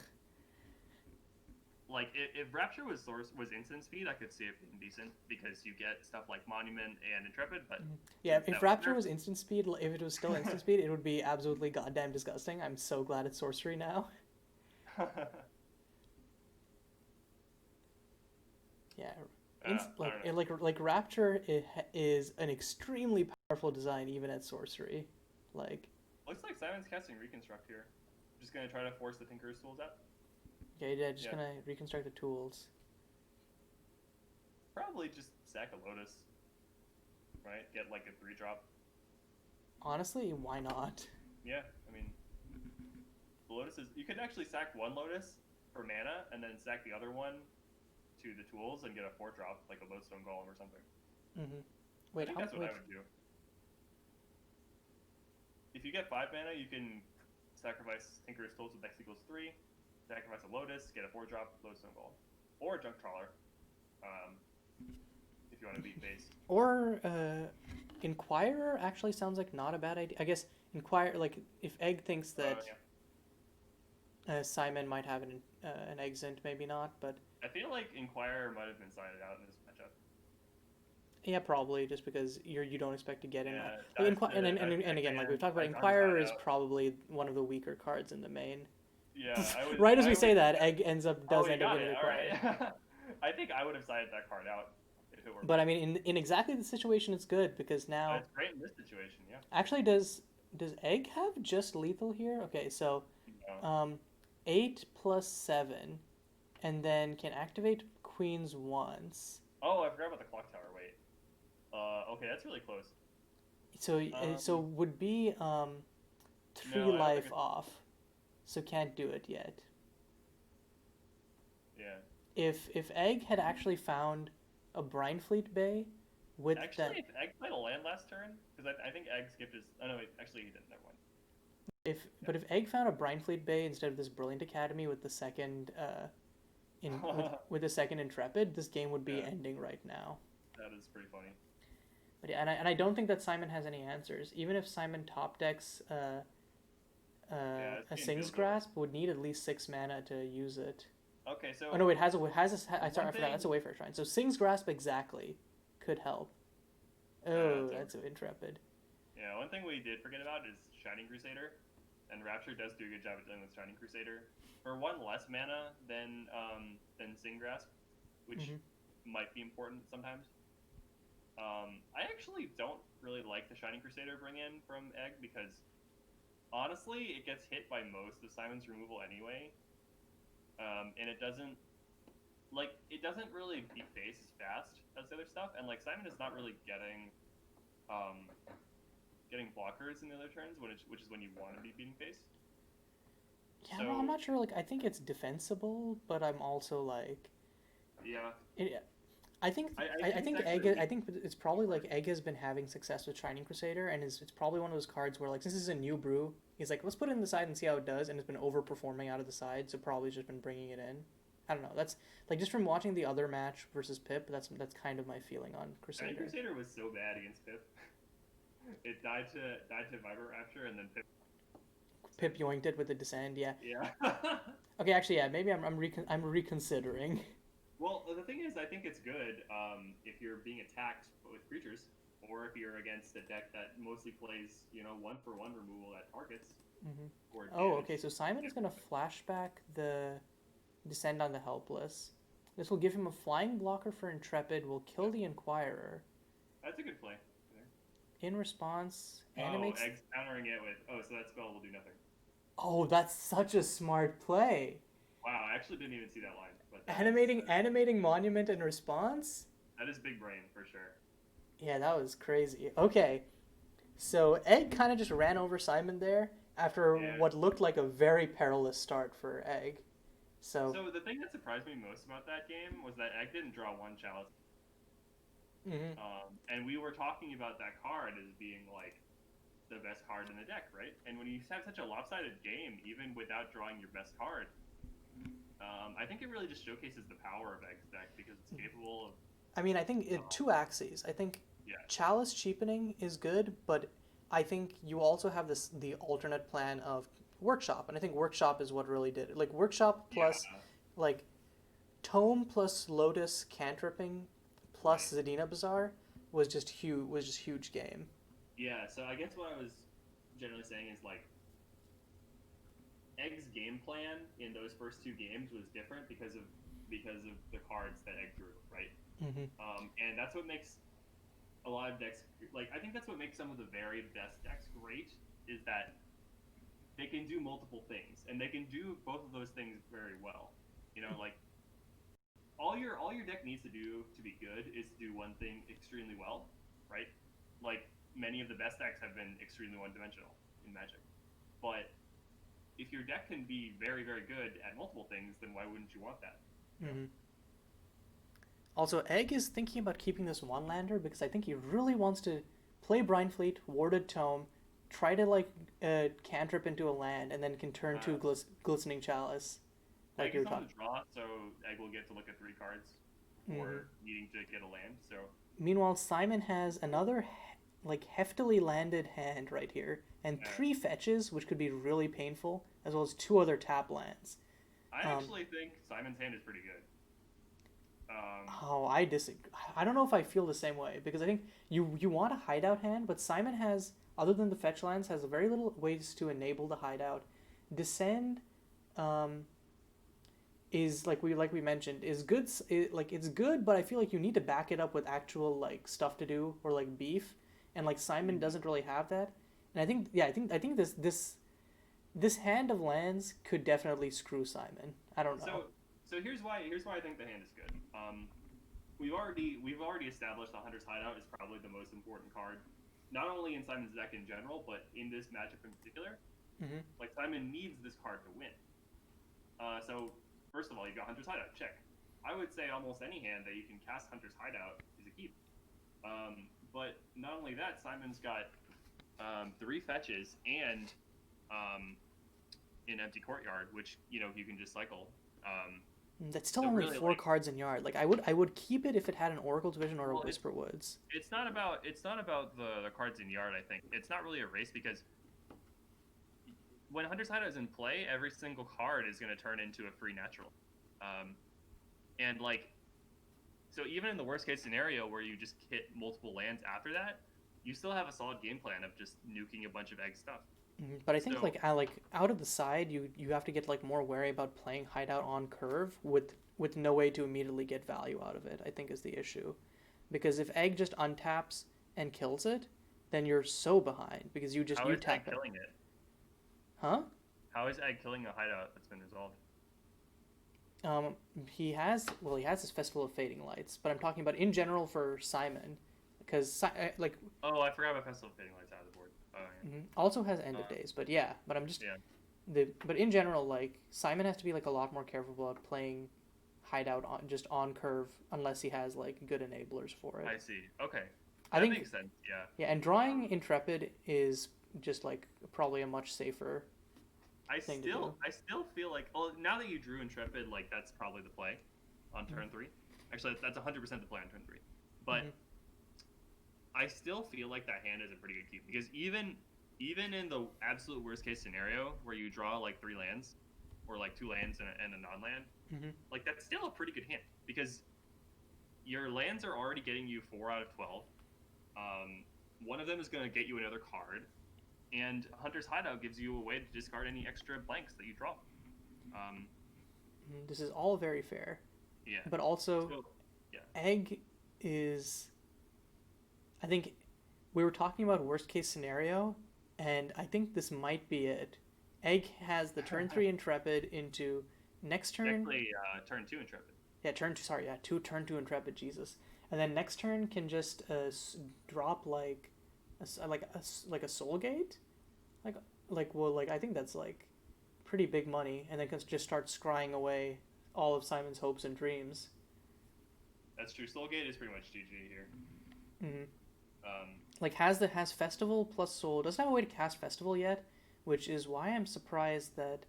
Like if Rapture was instant speed, I could see it being decent because you get stuff like Monument and Intrepid, but Yeah, since if that was Rapture was instant speed, if it was still instant speed, it would be absolutely goddamn disgusting. I'm so glad it's sorcery now. there. Yeah, I don't know. like Rapture is an extremely powerful design even at sorcery. Like, Looks like Simon's casting Reconstruct here. Just gonna try to force the Tinker's Tools out. yeah, just Yeah. gonna reconstruct the tools. Probably just sack a Lotus, right? Get like a 3 drop. Honestly, why not? Yeah, I mean, the Lotus is. You could actually sack one Lotus for mana and then sack the other one to the tools and get a 4 drop, like a Lodestone Golem or something. Mm-hmm. I Wait, think how? that's what Wait, I would do. If you get 5 mana, you can sacrifice Tinker's Tools with X equals 3, sacrifice a Lotus, get a 4 drop Lodestone Golem, or Junk Trawler. Um, if you want to beat base. or Inquirer actually sounds like not a bad idea. I guess Inquire, like, if Egg thinks that Yeah. Simon might have an Exint, maybe not, but I feel like Inquirer might have been sided out in this matchup. yeah, probably just because you don't expect to get in. Yeah, Like, dive to and again, like we've talked about, like hard to Inquirer side is out. probably one of the weaker cards in the main. Yeah, Right as I we say would. that, Egg does Oh, you end up got getting it. All Inquirer. right. I think I would have sided that card out if it were But me. I mean, in exactly the situation, it's good because now It's great in this situation. Yeah. actually does Egg have just lethal here? Okay, so No. 8 + 7, and then can activate Queens once. Oh, I forgot about the clock tower. Wait. Okay, that's really close. So would be 3 No, I don't think life off, so can't do it yet. Yeah. If Egg had actually found a Brinefleet Bay with Actually, that, if Egg played a land last turn, because I think Egg skipped his. Oh no, wait, actually he didn't. Never mind. if Egg found a Brinefleet Bay instead of this Brilliant Academy with the second with the second Intrepid, this game would be Yeah. ending right now. That is pretty funny. But yeah, and I don't think that Simon has any answers. Even if Simon top decks Yeah, a it's getting Sing's good, though. Grasp, would need at least 6 mana to use it. Okay, so Oh no, it has I One forgot. That's a thing- Wayfarer Shrine. So Sing's Grasp exactly could help. Oh, that's an Intrepid. yeah, one thing we did forget about is Shining Crusader, and Rapture does do a good job at dealing with Shining Crusader for 1 less mana than Sing Grasp, which Mhm. might be important sometimes. I actually don't really like the Shining Crusader bring in from Egg because honestly, it gets hit by most of Simon's removal anyway, and it doesn't really beat base as fast as the other stuff, and like Simon is not really getting blockers in the other turns, which is when you want to be beating base. Yeah, So- well, I'm not sure. Like, I think it's defensible, but I'm also like, Yeah, I think I think it's Egg. actually- I think it's probably like Egg has been having success with Shining Crusader, and it's probably one of those cards where like since this is a new brew, he's like, let's put it in the side and see how it does, and it's been overperforming out of the side, so probably just been bringing it in. I don't know. That's like just from watching the other match versus Pip. That's kind of my feeling on Shining Crusader. Crusader was so bad against Pip. It died to Vibrant Rapture, and then Pip. Pip yoinked it with the Descend. Yeah. Yeah. Okay. Actually, yeah. Maybe I'm reconsidering. Well, the thing is, I think it's good if you're being attacked with creatures, or if you're against a deck that mostly plays, 1-for-1 removal at targets. Mm-hmm. Or Oh, damage. okay. So Simon is gonna flashback the Descend on the Helpless. This will give him a flying blocker for Intrepid, will kill the Inquirer. That's a good play. In response, Oh, animates... Egg's countering it with, oh, so that spell will do nothing. Oh, that's such a smart play. Wow, I actually didn't even see that line. But Animating Monument in response? that is big brain for sure. Yeah, that was crazy. Okay, so Egg kind of just ran over Simon there after Yeah. what looked like a very perilous start for Egg. So So the thing that surprised me most about that game was that Egg didn't draw one chalice. mhm. And we were talking about that card as being like the best card in the deck, right? And when you have such a lopsided game, even without drawing your best card, I think it really just showcases the power of Egg's deck because it's capable of. I mean, I think two axes. I think Yeah. Chalice cheapening is good, but I think you also have the alternate plan of Workshop, and I think Workshop is what really did it. Like Workshop plus Yeah. like Tome plus Lotus cantripping plus Right. Zadina Bazaar was just huge game. Yeah. So I guess what I was generally saying is like Egg's game plan in those first two games was different because of the cards that Egg drew, right? Mm-hmm. And that's what makes a lot of decks like I think that's what makes some of the very best decks great is that they can do multiple things and they can do both of those things very well. You know, like all your deck needs to do to be good is to do one thing extremely well, right? Like many of the best decks have been extremely one-dimensional in Magic, but if your deck can be very very good at multiple things, then why wouldn't you want that? Mm-hmm. Also, Egg is thinking about keeping this one lander because I think he really wants to play Brine Warded Tome, try to like cantrip into a land, and then can turn to Glistening Chalice. Like Egg you were is on talking. the draw, so Egg will get to look at 3 cards before needing to get a land. So Meanwhile, Simon has another like heftily landed hand right here, and 3 fetches, which could be really painful, as well as 2 other tap lands. I actually think Simon's hand is pretty good. I disagree. I don't know if I feel the same way because I think you want a hideout hand, but Simon has, other than the fetch lands, has very little ways to enable the hideout. Descend, is like we mentioned is good. Like it's good, but I feel like you need to back it up with actual like stuff to do or like beef, and like Simon doesn't really have that. And I think this hand of lands could definitely screw Simon. I don't know. So here's why I think the hand is good. We've already established the Hunter's Hideout is probably the most important card, not only in Simon's deck in general, but in this matchup in particular. Mm-hmm. Like Simon needs this card to win. So first of all, you've got Hunter's Hideout, check. I would say almost any hand that you can cast Hunter's Hideout is a keep. But not only that, Simon's got 3 fetches and an empty courtyard, which you can just cycle. That's still only really 4 cards in yard. Like I would keep it if it had an Oracle Division or a Whisper Woods. It's not about the cards in yard. I think it's not really a race because when Hunter's Hideout is in play, every single card is going to turn into a free natural, and like so even in the worst case scenario where you just hit multiple lands after that, you still have a solid game plan of just nuking a bunch of Egg stuff. But I think out of the side, you have to get like more wary about playing hideout on curve with no way to immediately get value out of it. I think is the issue, because if Egg just untaps and kills it, then you're so behind because you tap Egg killing it? Huh? How is Egg killing a hideout that's been resolved? He has his Festival of Fading Lights, but I'm talking about in general for Simon, because like. Oh, I forgot about Festival of Fading Lights out of the board. Also has End of Days, but I'm just but in general, like Simon has to be like a lot more careful about playing hideout on curve unless he has like good enablers for it. I see. Okay, that makes sense. Yeah. Yeah, and drawing Intrepid is just like probably a much safer thing to do. I still feel like now that you drew Intrepid, like that's probably the play on turn 3. Actually, that's 100% the play on turn 3. But I still feel like that hand is a pretty good keep because even in the absolute worst case scenario where you draw like 3 lands or like 2 lands and a non-land, like that's still a pretty good hand because your lands are already getting you 4 out of 12. One of them is going to get you another card, and Hunter's Hideout gives you a way to discard any extra blanks that you draw. This is all very fair. Yeah. But also, So, yeah. Egg is. I think we were talking about worst case scenario, and I think this might be it. Egg has the turn 3 Intrepid into next It's turn. actually turn 2 Intrepid. Yeah, turn 2. Sorry, yeah, turn 2 Intrepid, Jesus. And then next turn can just drop like like a Soul Gate? Like, I think that's like pretty big money, and then can just start scrying away all of Simon's hopes and dreams. That's true. Soulgate is pretty much GG here. hmm Um, Like has Festival plus Soul. Doesn't have a way to cast Festival yet, which is why I'm surprised that.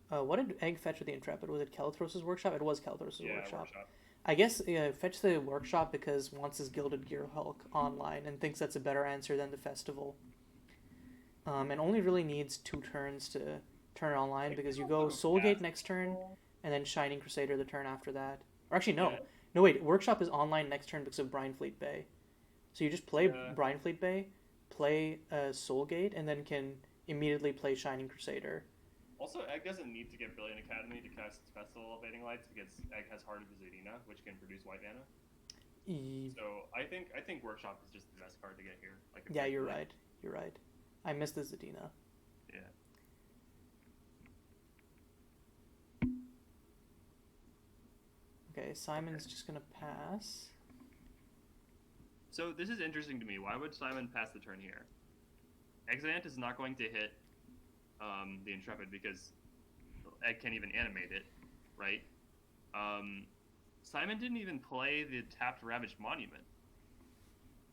What did Egg fetch with the Intrepid? Was it Kelthros' Workshop? It was Kelthros' yeah, Workshop. workshop. I guess fetch the Workshop because wants his Gilded Gear Hulk online and thinks that's a better answer than the Festival. And only really needs 2 turns to turn it online because you go Soulgate next turn and then Shining Crusader the turn after that. Or actually, no. Yeah. No, wait. Workshop is online next turn because of Brynfleet Bay. So you just play Yeah. Brynfleet Bay, play Soulgate, and then can immediately play Shining Crusader. Also, Egg doesn't need to get Brilliant Academy to cast Festival of Fading Lights because Egg has Heart of Zadina, which can produce white mana. So I think Workshop is just the best card to get here. Like Yeah, you're right. You're right. I missed the Zadina. Yeah. Okay, Simon's just gonna pass. So this is interesting to me. Why would Simon pass the turn here? Exant is not going to hit the Intrepid because Egg can't even animate it, right? Simon didn't even play the tapped Ravaged Monument.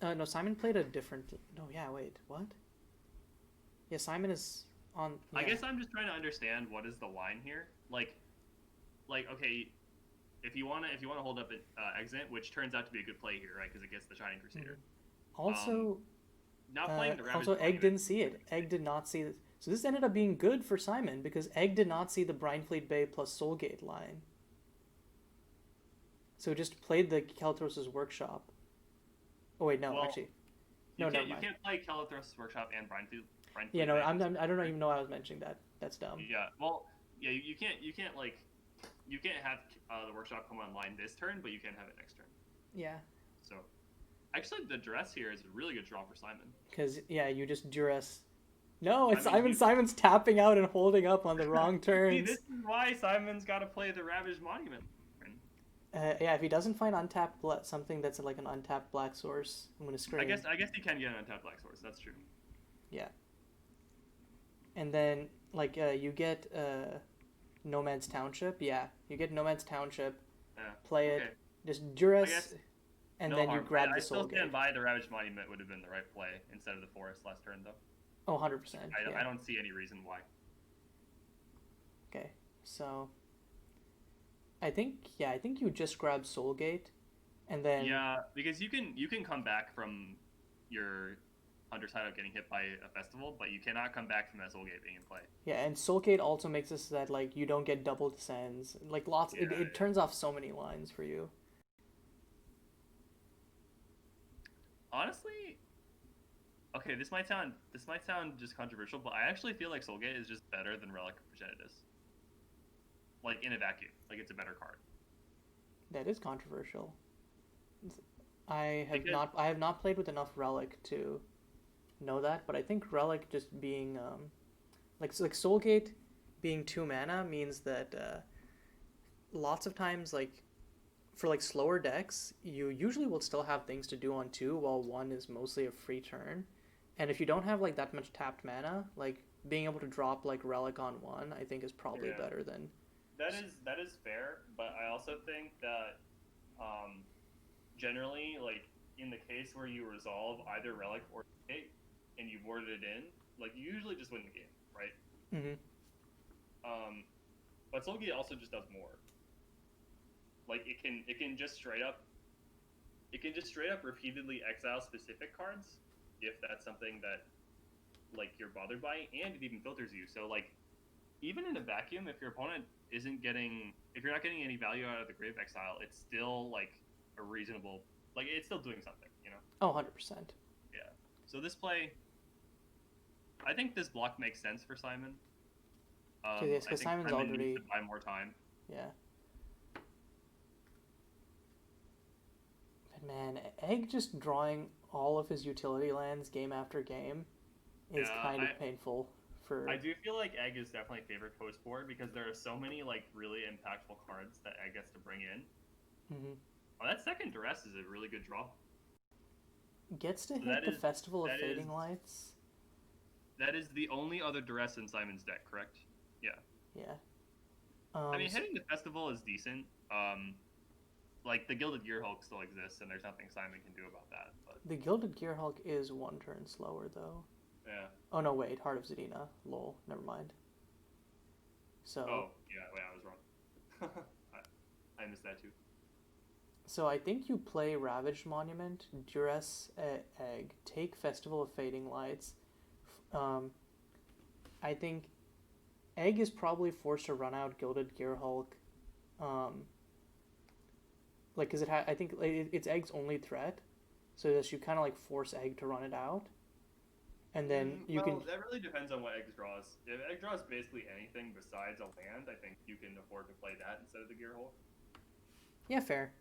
No, Simon played a different. No, yeah, wait, what? Yeah, Simon is on. Yeah. I guess I'm just trying to understand what is the line here. Like okay, if you wanna hold up Exant, which turns out to be a good play here, right? Because it gets the Shining Crusader. Also, Not playing the Ravaged Egg Monument. didn't see it. Egg did not see it. So this ended up being good for Simon because Egg did not see the Brynfleet Bay plus Soulgate line. So just played the Kelthros' Workshop. Oh wait, no, Well, actually, no, never mind. You can't play Kelithros' Workshop and Brynfleet. Yeah, no, Bay. I don't even know I was mentioning that. That's dumb. Yeah, well, yeah, you can't have the Workshop come online this turn, but you can have it next turn. Yeah. So, actually, the Duress here is a really good draw for Simon. Because yeah, you just Duress. No, it's I mean, Simon's tapping out and holding up on the wrong See, turns. this is why Simon's got to play the Ravaged Monument. Yeah, if he doesn't find untapped something that's like an untapped black source, I'm gonna scream. I guess he can get an untapped black source. That's true. Yeah. And then like you get Nomad's Township. Yeah, you get Nomad's Township. Yeah. Play it. Okay. Just Duress, and No then harm. you grab I the Soul still stand Gate. by the Ravaged Monument would have been the right play instead of the Forest last turn, though. Oh, 100%. I don't see any reason why. Okay, so I think you just grab Soulgate, and then Yeah, because you can come back from your Hunter's Hideout getting hit by a festival, but you cannot come back from that Soulgate being in play. yeah, and Soulgate also makes it so that like you don't get double descends, like lots. It turns off so many lines for you. Honestly, okay, this might sound just controversial, but I actually feel like Soulgate is just better than Relic of Progenitus. Like in a vacuum, like it's a better card. That is controversial. I have not played with enough Relic to know that, but I think Relic just being like Soulgate being 2 mana means that lots of times like for like slower decks you usually will still have things to do on 2 while 1 is mostly a free turn, and if you don't have like that much tapped mana, like being able to drop like Relic on 1 I think is probably better than. That is fair, but I also think that generally, like in the case where you resolve either Relic or Gate and you warded it in, like you usually just win the game, right? Mm-hmm. But Soulgate also just does more. Like it can just straight up repeatedly exile specific cards if that's something that like you're bothered by, and it even filters you. So like even in a vacuum, if your opponent if you're not getting any value out of the Grave Exile, it's still like a reasonable, like it's still doing something, you know? Oh, 100%. Yeah. So this play, I think this block makes sense for Simon. Because Simon's Simon already needs to buy more time. Yeah. Man, Egg just drawing all of his utility lands game after game is Yeah, kind of painful I for. do feel like Egg is definitely favorite post board because there are so many like really impactful cards that Egg gets to bring in. Mhm. Oh, that second duress is a really good draw. Gets to So hit the Festival of that is Fading Lights. that is the only other duress in Simon's deck, correct? Yeah. Yeah. I mean, So hitting the festival is decent. Like the Gilded Gearhulk still exists, and there's nothing Simon can do about that. But the Gilded Gearhulk is one turn slower though. yeah. Oh no, wait, Heart of Zadina. Lol, never mind. So Oh yeah, wait, I was wrong. I missed that too. so I think you play Ravaged Monument, Duress Egg, take Festival of Fading Lights. Um, I think Egg is probably forced to run out Gilded Gearhulk. Um, like, cause I think it's Egg's only threat, so that you kind of like force Egg to run it out, and then you can. Well, that really depends on what Egg draws. If Egg draws basically anything besides a land, I think you can afford to play that instead of the Gearhulk. Yeah, fair,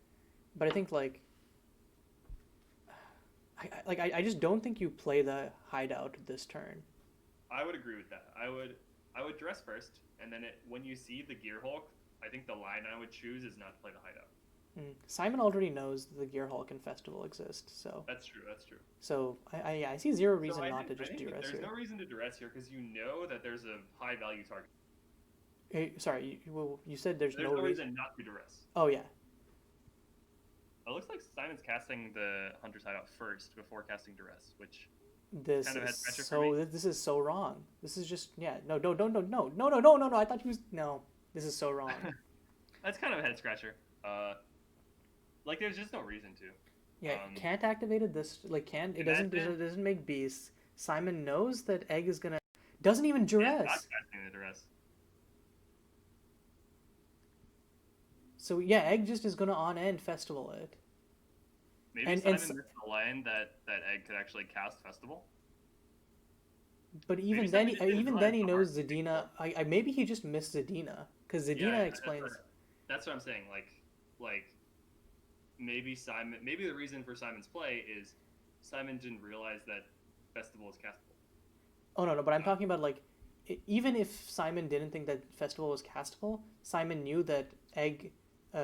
but I think I just don't think you play the Hideout this turn. I would agree with that. I would dress first, and then when you see the Gearhulk, I think the line I would choose is not to play the Hideout. Simon already knows the Gearhulk and Festival exist, so That's true. That's true. so I see zero So reason not to I just think duress there's here. no reason to duress here because you know that there's a high value target. Hey, sorry, you said there's There's no no reason. reason not to duress. Oh yeah, It looks like Simon's casting the Hunter's Hideout first before casting duress, which this kind of is had pressure for me. this is so wrong. This is just no no no no no no no no no no. I thought you was no. This is so wrong. That's kind of a head scratcher. Like there's just no reason to. Yeah, can't activated this like can't it doesn't make beasts. Simon knows that Egg is gonna doesn't even duress. Not casting the duress. So yeah, Egg just is gonna on end festival it. Maybe Simon missed the line that Egg could actually cast Festival. But even then he knows Zadina. Maybe he just missed Zadina because Zadina explains. That's what I'm saying. Like maybe the reason for Simon's play is Simon didn't realize that Festival is castable. Oh no, but I'm talking about like even if Simon didn't think that Festival was castable, Simon knew that Egg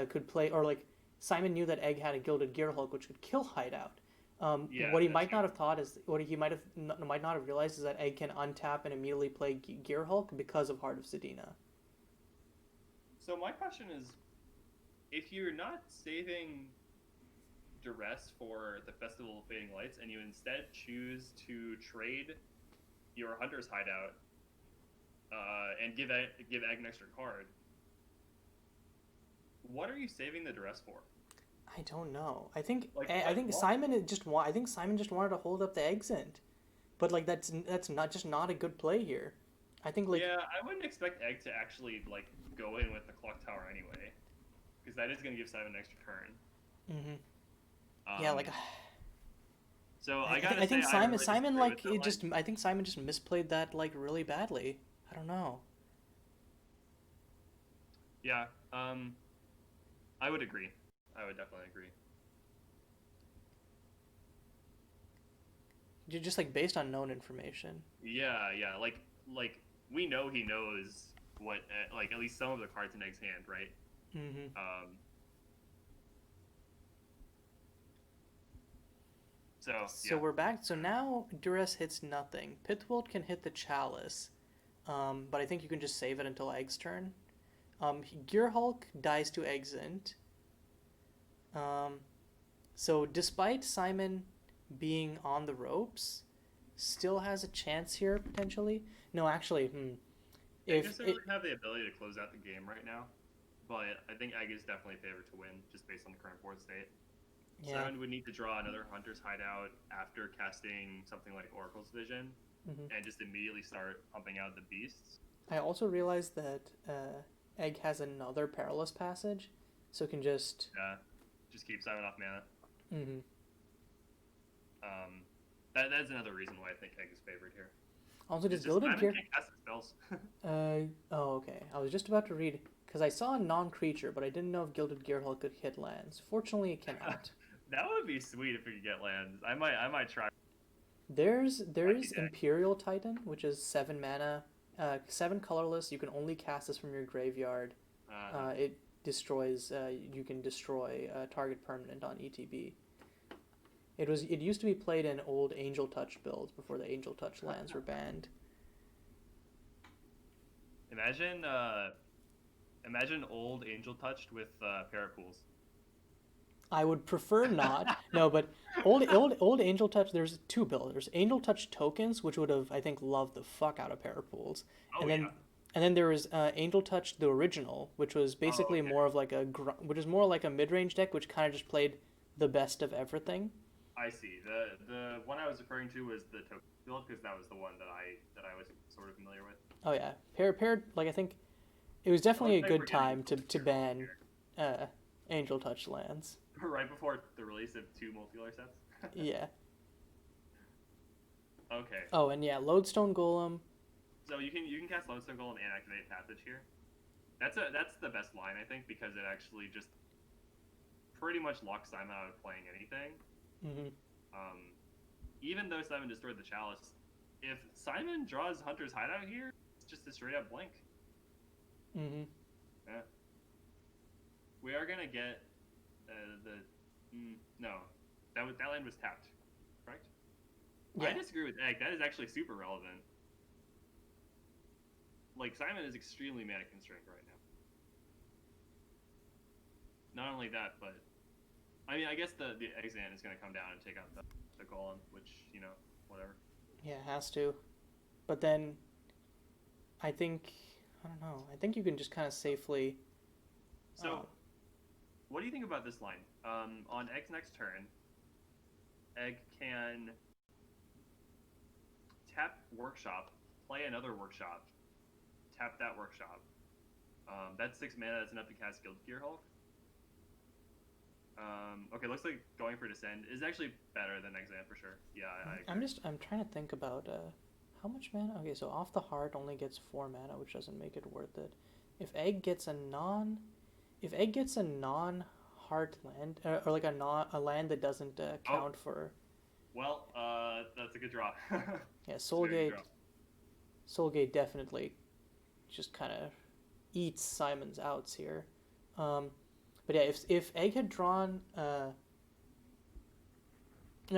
could play, or like Simon knew that Egg had a Gilded Gearhulk which could kill Hideout. What he might not have thought is what he might not have realized is that Egg can untap and immediately play Gearhulk because of Heart of Zadina. So my question is, if you're not saving duress for the Festival of Fading Lights and you instead choose to trade your Hunter's Hideout and give Egg an extra card, what are you saving the duress for? I don't know. I think Simon just wanted to hold up the exit, but like that's not a good play here. I think like I wouldn't expect Egg to actually like go in with the clock tower anyway, because that is going to give Simon an extra turn. Yeah, like. So I think Simon I think Simon just misplayed that like really badly. I don't know. Yeah. I would agree. I would definitely agree. You're just like based on known information. Yeah. Like we know he knows what like at least some of the cards in Egg's hand, right? So we're back. So now duress hits nothing. Pithwold can hit the chalice, but I think you can just save it until Egg's turn. Gearhulk dies to Exint. So despite Simon being on the ropes, still has a chance here potentially. No, actually, Egg doesn't really have the ability to close out the game right now, but I think Egg is definitely favored to win just based on the current board state. Yeah. Simon would need to draw another Hunter's Hideout after casting something like Oracle's Vision, and just immediately start pumping out the beasts. I also realized that Egg has another Perilous Passage, so can just keep Simon off mana. That's another reason why I think Egg is favored here. Also, does Gilded Gear can't cast spells? Okay. I was just about to read because I saw a non-creature, but I didn't know if Gilded Gearhulk could hit lands. Fortunately, it cannot. That would be sweet if we could get lands. I might try. Might be There's deck. Imperial Titan, which is 7 mana, 7 colorless. You can only cast this from your graveyard. Uh-huh. It destroys. You can destroy a target permanent on ETB. It used to be played in old Angel Touch builds before the Angel Touch lands were banned. Imagine imagine old Angel touched with Parrot pools. I would prefer not. No, but old Angel Touch. There's two builds. There's Angel Touch tokens, which would have I think loved the fuck out of Parapools, Oh and then yeah. and then there was Angel Touch the original, which was Oh basically okay. more of like which is more like a mid range deck, which kind of just played the best of everything. I see. The one I was referring to was the token build because that was the one that I was sort of familiar with. Oh yeah, paired like I think it was It definitely looks a like we're good getting time to close ban here. uh, Angel Touch lands. Right before the release of two multicolor sets. Yeah. Okay. Oh, and yeah, Lodestone Golem. So you can cast Lodestone Golem and activate Passage here. That's the best line I think because it actually just pretty much locks Simon out of playing anything. Hmm. Um, even though Simon destroyed the Chalice, if Simon draws Hunter's Hideout here, it's just a straight up blink. Hmm. Yeah. We are gonna get no, that land was tapped, correct? I Yeah. disagree with Egg. That is actually super relevant. Like Simon is extremely mana constrained right now. Not only that, but I mean, I guess the Exan is gonna come down and take out the Golem, which whatever. Yeah, it has to. But then I think I don't know. I think you can just kind of safely. So, Um, what do you think about this line? On Egg's next turn, Egg can tap Workshop, play another Workshop, tap that Workshop. That's 6 mana. That's enough to cast Guild Gear Hulk. Okay, looks like going for Descend is actually better than Exan for sure. Yeah, I agree. I'm trying to think about how much mana. Okay, so off the heart only gets 4 mana, which doesn't make it worth it. If Egg gets a non, if Egg gets a non heart land or like a land that doesn't Oh, count for well, that's a good draw. yeah It's a very good Soulgate. draw. Soulgate definitely just kind of eats Simon's outs here. Um, but yeah, if Egg had drawn no,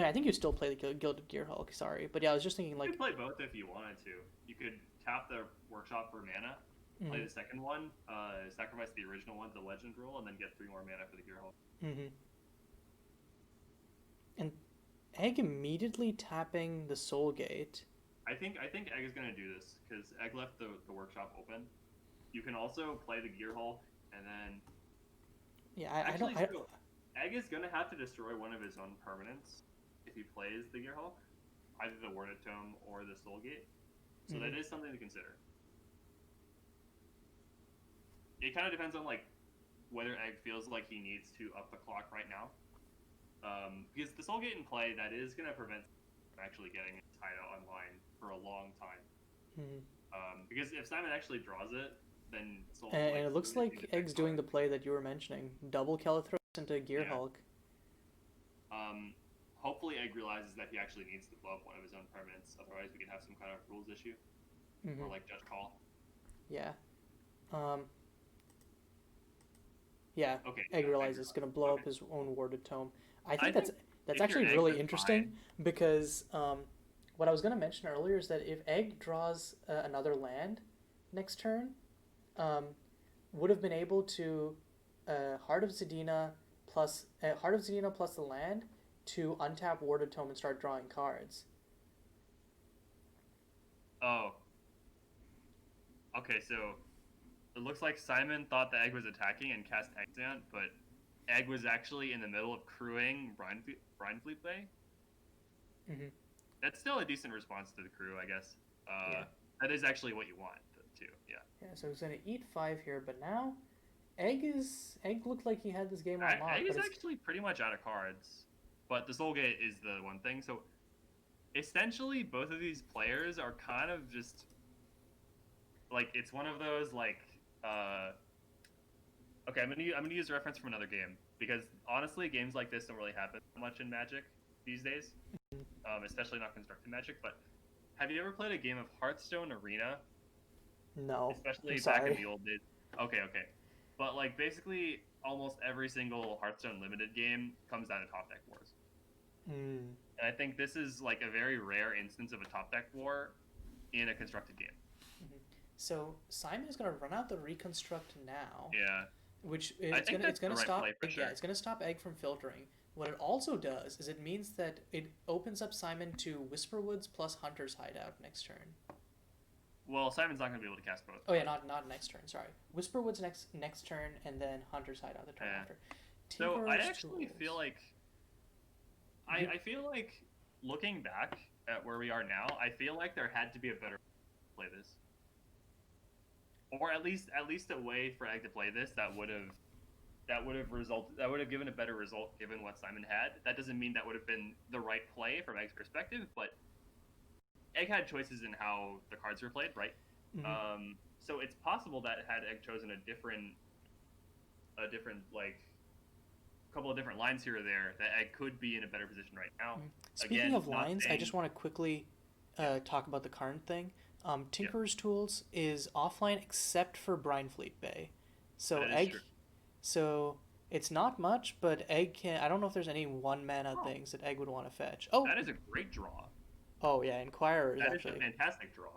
I think you still play the Gilded Gear Hulk. Sorry, but yeah, I was just thinking You could like, play both if you wanted to. You could tap the Workshop for mana, play mm-hmm, the second one, sacrifice the original one to Legend Rule, and then get 3 more mana for the Gear Hulk. mm-hmm. And Egg immediately tapping the Soul Gate. I think Egg is gonna do this because Egg left the Workshop open. You can also play the Gear Hulk, and then Yeah, I don't. actually, so Egg is gonna have to destroy one of his own permanents if he plays the Gear Hulk, either the Worded Tome or the Soul Gate. So Mm-hmm, that is something to consider. It kind of depends on like whether Egg feels like he needs to up the clock right now. Because the Soul Gate in play, that is going to prevent from actually getting his hideout online for a long time. mm-hmm. Because if Simon actually draws it, then Soul And like it looks losing like the next Egg's doing card. the play that you were mentioning. Double Kelethros into Gear Yeah. Hulk. Hopefully Egg realizes that he actually needs to blow up one of his own permanents. Otherwise, we could have some kind of rules issue Mm-hmm. or like Judge Call. Yeah. Um, yeah. Okay, Egg yeah, Egg realizes it's realizes. gonna blow Okay, up his own Warded Tome. I I think think that's if you're actually Egg, really that's interesting fine. because what I was gonna mention earlier is that if Egg draws another land next turn, um, would have been able to Heart of Zedina plus the land to untap Warded Tome and start drawing cards. Oh, okay, so it looks like Simon thought the Egg was attacking and cast Exant, but Egg was actually in the middle of crewing Brine Bay. Mm-hmm. That's still a decent response to the crew, I guess. Yeah. That is actually what you want, too. Yeah. Yeah, so he's gonna eat 5 here, but now Egg looked like he had this game on Egg lock, but is it's actually pretty much out of cards, but the Soul Gate is the one thing. So essentially, both of these players are kind of just like it's one of those like. Okay, I'm gonna use a reference from another game. because honestly, games like this don't really happen much in Magic these days, especially not constructed Magic. But have you ever played a game of Hearthstone Arena, No, I'm especially back in sorry. the old days? Okay, okay, but like basically almost every single Hearthstone limited game comes down to top deck wars, Mm. and I think this is like a very rare instance of a top deck war in a constructed game. Mhm. So Simon is gonna run out the reconstruct now, Yeah, which I it's think gonna it's that's the gonna right stop play for egg. Yeah, sure. it's gonna stop egg from filtering. What it also does is it means that it opens up Simon to Whisperwoods plus Hunter's Hideout next turn. Well, Simon's not going to be able to cast both. Oh yeah, not next turn. Sorry, Whisperwoods next turn, and then Hunter's Hideout the turn Yeah. after. So I Tinkerer's actually feel Tools. like You, I feel like looking back at where we are now, I feel like there had to be a better way to play this, or at least a way for Egg to play this that would have given a better result given what Simon had. That doesn't mean that would have been the right play from Egg's perspective, but Egg had choices in how the cards were played, right? mhm. So it's possible that had Egg chosen a different like couple of different lines here or there, that Egg could be in a better position right now. Speaking Again, of not lines, I just saying, want to quickly yeah, talk about the current thing. yeah, Tinkerer's Tools is offline except for Brinefleet Bay. So that is Egg, true. so it's not much, but Egg can. I don't know if there's any one mana Oh, things that Egg would want to fetch. Oh, that is a great draw. oh yeah, Inquirer is That is a actually. fantastic draw.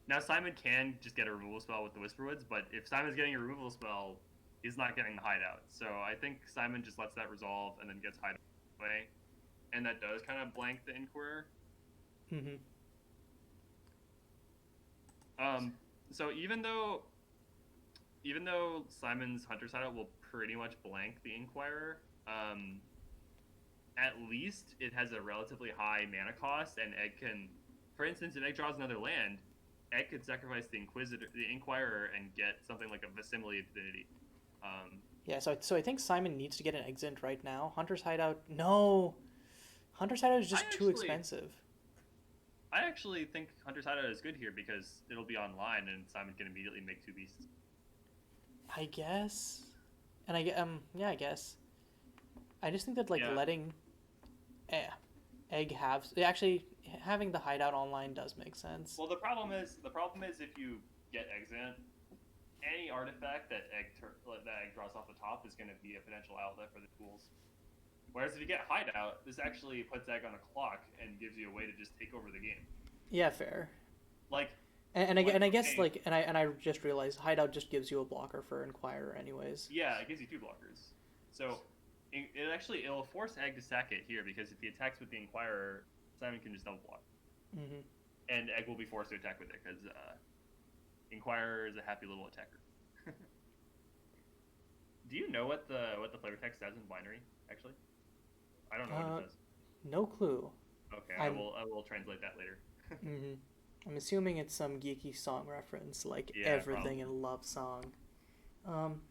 Now Simon can just get a removal spell with the Whisperwoods, but if Simon's getting a removal spell, he's not getting the Hideout. So I think Simon just lets that resolve and then gets Hideout away, and that does kind of blank the Inquirer. Hmm. Um, so even though Simon's Hunter's Hideout will pretty much blank the Inquirer, at least it has a relatively high mana cost, and Egg can, for instance, if Egg draws another land, Egg could sacrifice the Inquirer, and get something like a Facsimile Divinity. Um, Yeah, so I think Simon needs to get an exit right now. Hunter's Hideout, no. Hunter's Hideout is I just too actually, expensive. I actually think Hunter's Hideout is good here because it'll be online, and Simon can immediately make two beasts. I guess, and yeah, I guess. I just think that like Yeah. letting eh, Egg have actually having the hideout online does make sense. Well, the problem is if you get Exant, any artifact that Egg draws off the top is going to be a potential outlet for the tools. Whereas if you get Hideout, this actually puts Egg on a clock and gives you a way to just take over the game. Yeah, fair. Like, And I guess okay, like and I just realized hideout just gives you a blocker for Inquirer anyways. yeah, it gives you two blockers. So it'll force Egg to sack it here because if he attacks with the Inquirer, Simon can just double block, Hmm. and Egg will be forced to attack with it because Inquirer is a happy little attacker. Do you know what the flavor text says in binary? Actually, I don't know what it Uh, says. no clue. Okay, I I'm will I will translate that later. hmm I'm assuming it's some geeky song reference like Yeah, everything probably. in Love Song. Um,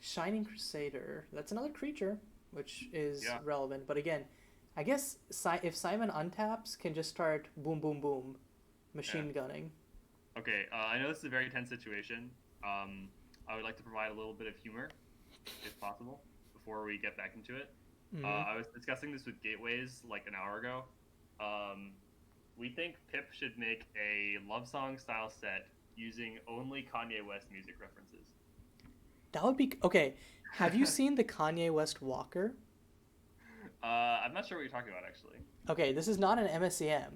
Shining Crusader. That's another creature, which is Yeah, relevant. But again, I guess if Simon untaps, can just start boom, boom, boom, yeah. machine gunning. Okay, I know this is a very tense situation. I would like to provide a little bit of humor, if possible, before we get back into it. Hmm. I was discussing this with Gateways like an hour ago. Um, we think Pip should make a love song style set using only Kanye West music references. That would be okay. Have you seen the Kanye West Walker? I'm not sure what you're talking about actually. Okay, this is not an MSEM,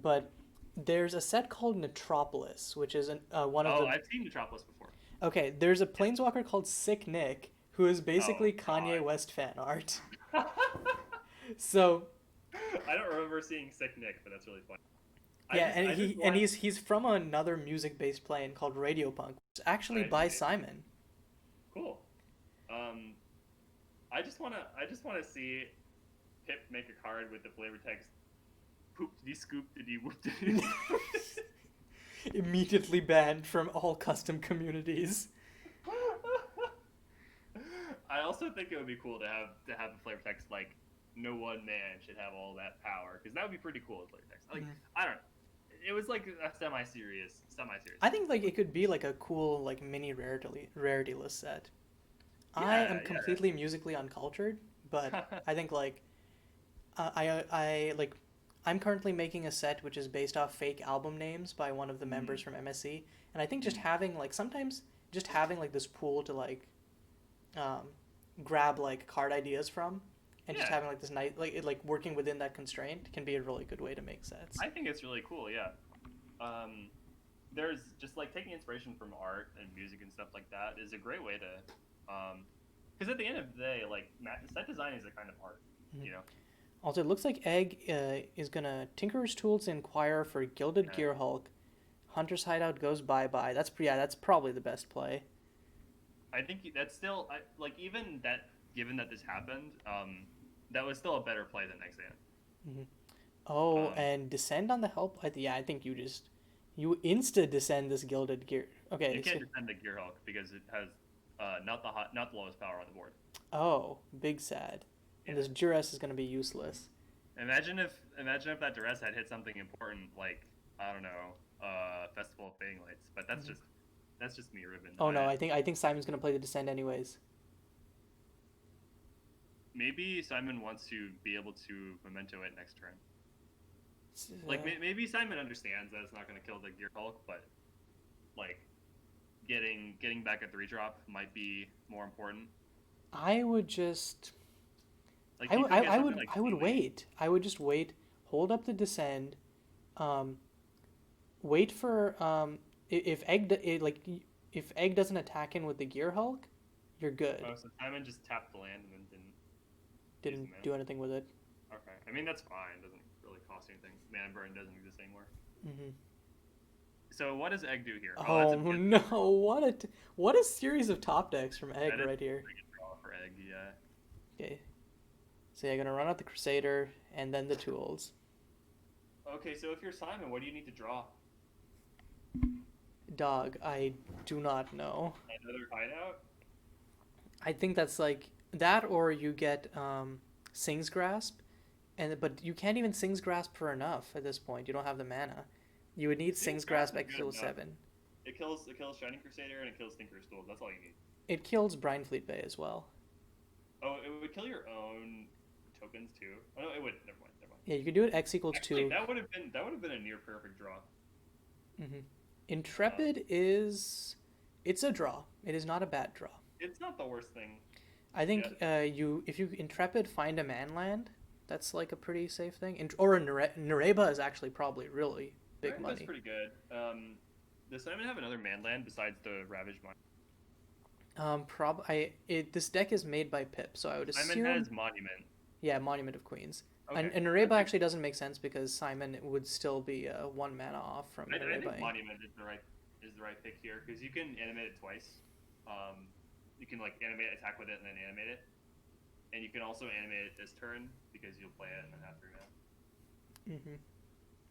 but there's a set called Metropolis, which is one of Oh, the. I've seen Metropolis before. Okay, there's a planeswalker called Sick Nick, who is Oh basically Kanye God. West fan art. So I don't remember seeing Sick Nick, but that's really funny. I yeah, just and I just he and want he's from another music-based plane called Radio Punk, which is actually I by see. Simon. Cool. Um, I just wanna see Pip make a card with the flavor text poop did he scoop did he whoop did he Immediately banned from all custom communities. I also think it would be cool to have a flavor text like no one man should have all that power because that would be pretty cool with flavor text. Like Mhm. I don't know. It was like a semi-serious I flavor think like text. it could be like a cool like mini rarity list set. I Yeah, am completely musically uncultured, but yeah. I think like I like I'm currently making a set which is based off fake album names by one of the members Mm, from MSE, and I think just mm. having like sometimes just having like this pool to like um, grab like card ideas from, and just Yeah, having like this night like working within that constraint can be a really good way to make sets. I think it's really cool. Yeah. Um, there's just like taking inspiration from art and music and stuff like that is a great way to, because at the end of the day, like set design is a kind of art, Mhm. you know. Also, it looks like Egg is gonna Tinkerer's Tools inquire for Gilded Yeah. Gear Hulk. Hunter's Hideout goes bye bye. That's probably the best play. I think that's still like even that. Given that this happened, that was still a better play than next hand. Mhm. Oh, Um, and descend on the help. Yeah, I think you insta descend this Gilded Gear. Okay, you can't defend the Gear Hulk because it has not the lowest power on the board. oh, big sad. And Yeah. this Duress is gonna be useless. Imagine if that duress had hit something important like I don't know, Festival of Fading Lights. But Mhm. that's just me, Ribbon. Oh no, I think Simon's gonna play the descend anyways. Maybe Simon wants to be able to memento it next turn. Like Uh, maybe Simon understands that it's not going to kill the Gear Hulk, but like getting back a 3-drop might be more important. I would just Like he could get something like I would Sealy. wait. I would just wait, hold up the descend, um, wait for if if Egg doesn't attack in with the Gear Hulk, you're good. Oh, so Simon just tapped the land and then didn't use the Didn't mana. do anything with it. Okay, I mean that's fine. Doesn't really cost anything. Mana burn doesn't exist anymore. Hmm. So what does Egg do here? Oh, that's Oh a good no! What a series of top decks from Egg that is right a here. pretty good draw for Egg. Yeah. Okay, so you're gonna run out the Crusader and then the tools. Okay, so if you're Simon, what do you need to draw? Dog, I do not know. Another hideout? I think that's like that, or you get Sing's Grasp, but you can't even Sing's Grasp for enough at this point. You don't have the mana. You would need Seems Sing's Grasp Grasp is X good equal enough. 7. It kills Shining Crusader and it kills Tinker's Tools. That's all you need. It kills Brine Fleet Bay as well. Oh, it would kill your own tokens too. Oh no, it would. Never mind. Never mind. Yeah, you could do it X equals Actually, 2. that would have been a near perfect draw. Hmm. Um, Intrepid is it's a draw. It is not a bad draw. it's not the worst thing I to get. think you if you Intrepid find a man land, that's like a pretty safe thing. Or a Nareba is actually probably really big Right, that's money. pretty good. Does Simon have another man land besides the Ravage Mine? This deck is made by Pip, so I would Simon assume has Monument. yeah, Monument of Queens. Okay, And I Nareba think actually doesn't make sense because Simon would still be 1 mana off from I think Nareba. Monument is the right pick here because you can animate it twice. You can like animate attack with it and then animate it, and you can also animate it this turn because you'll play it and then have 3 mana. Hmm.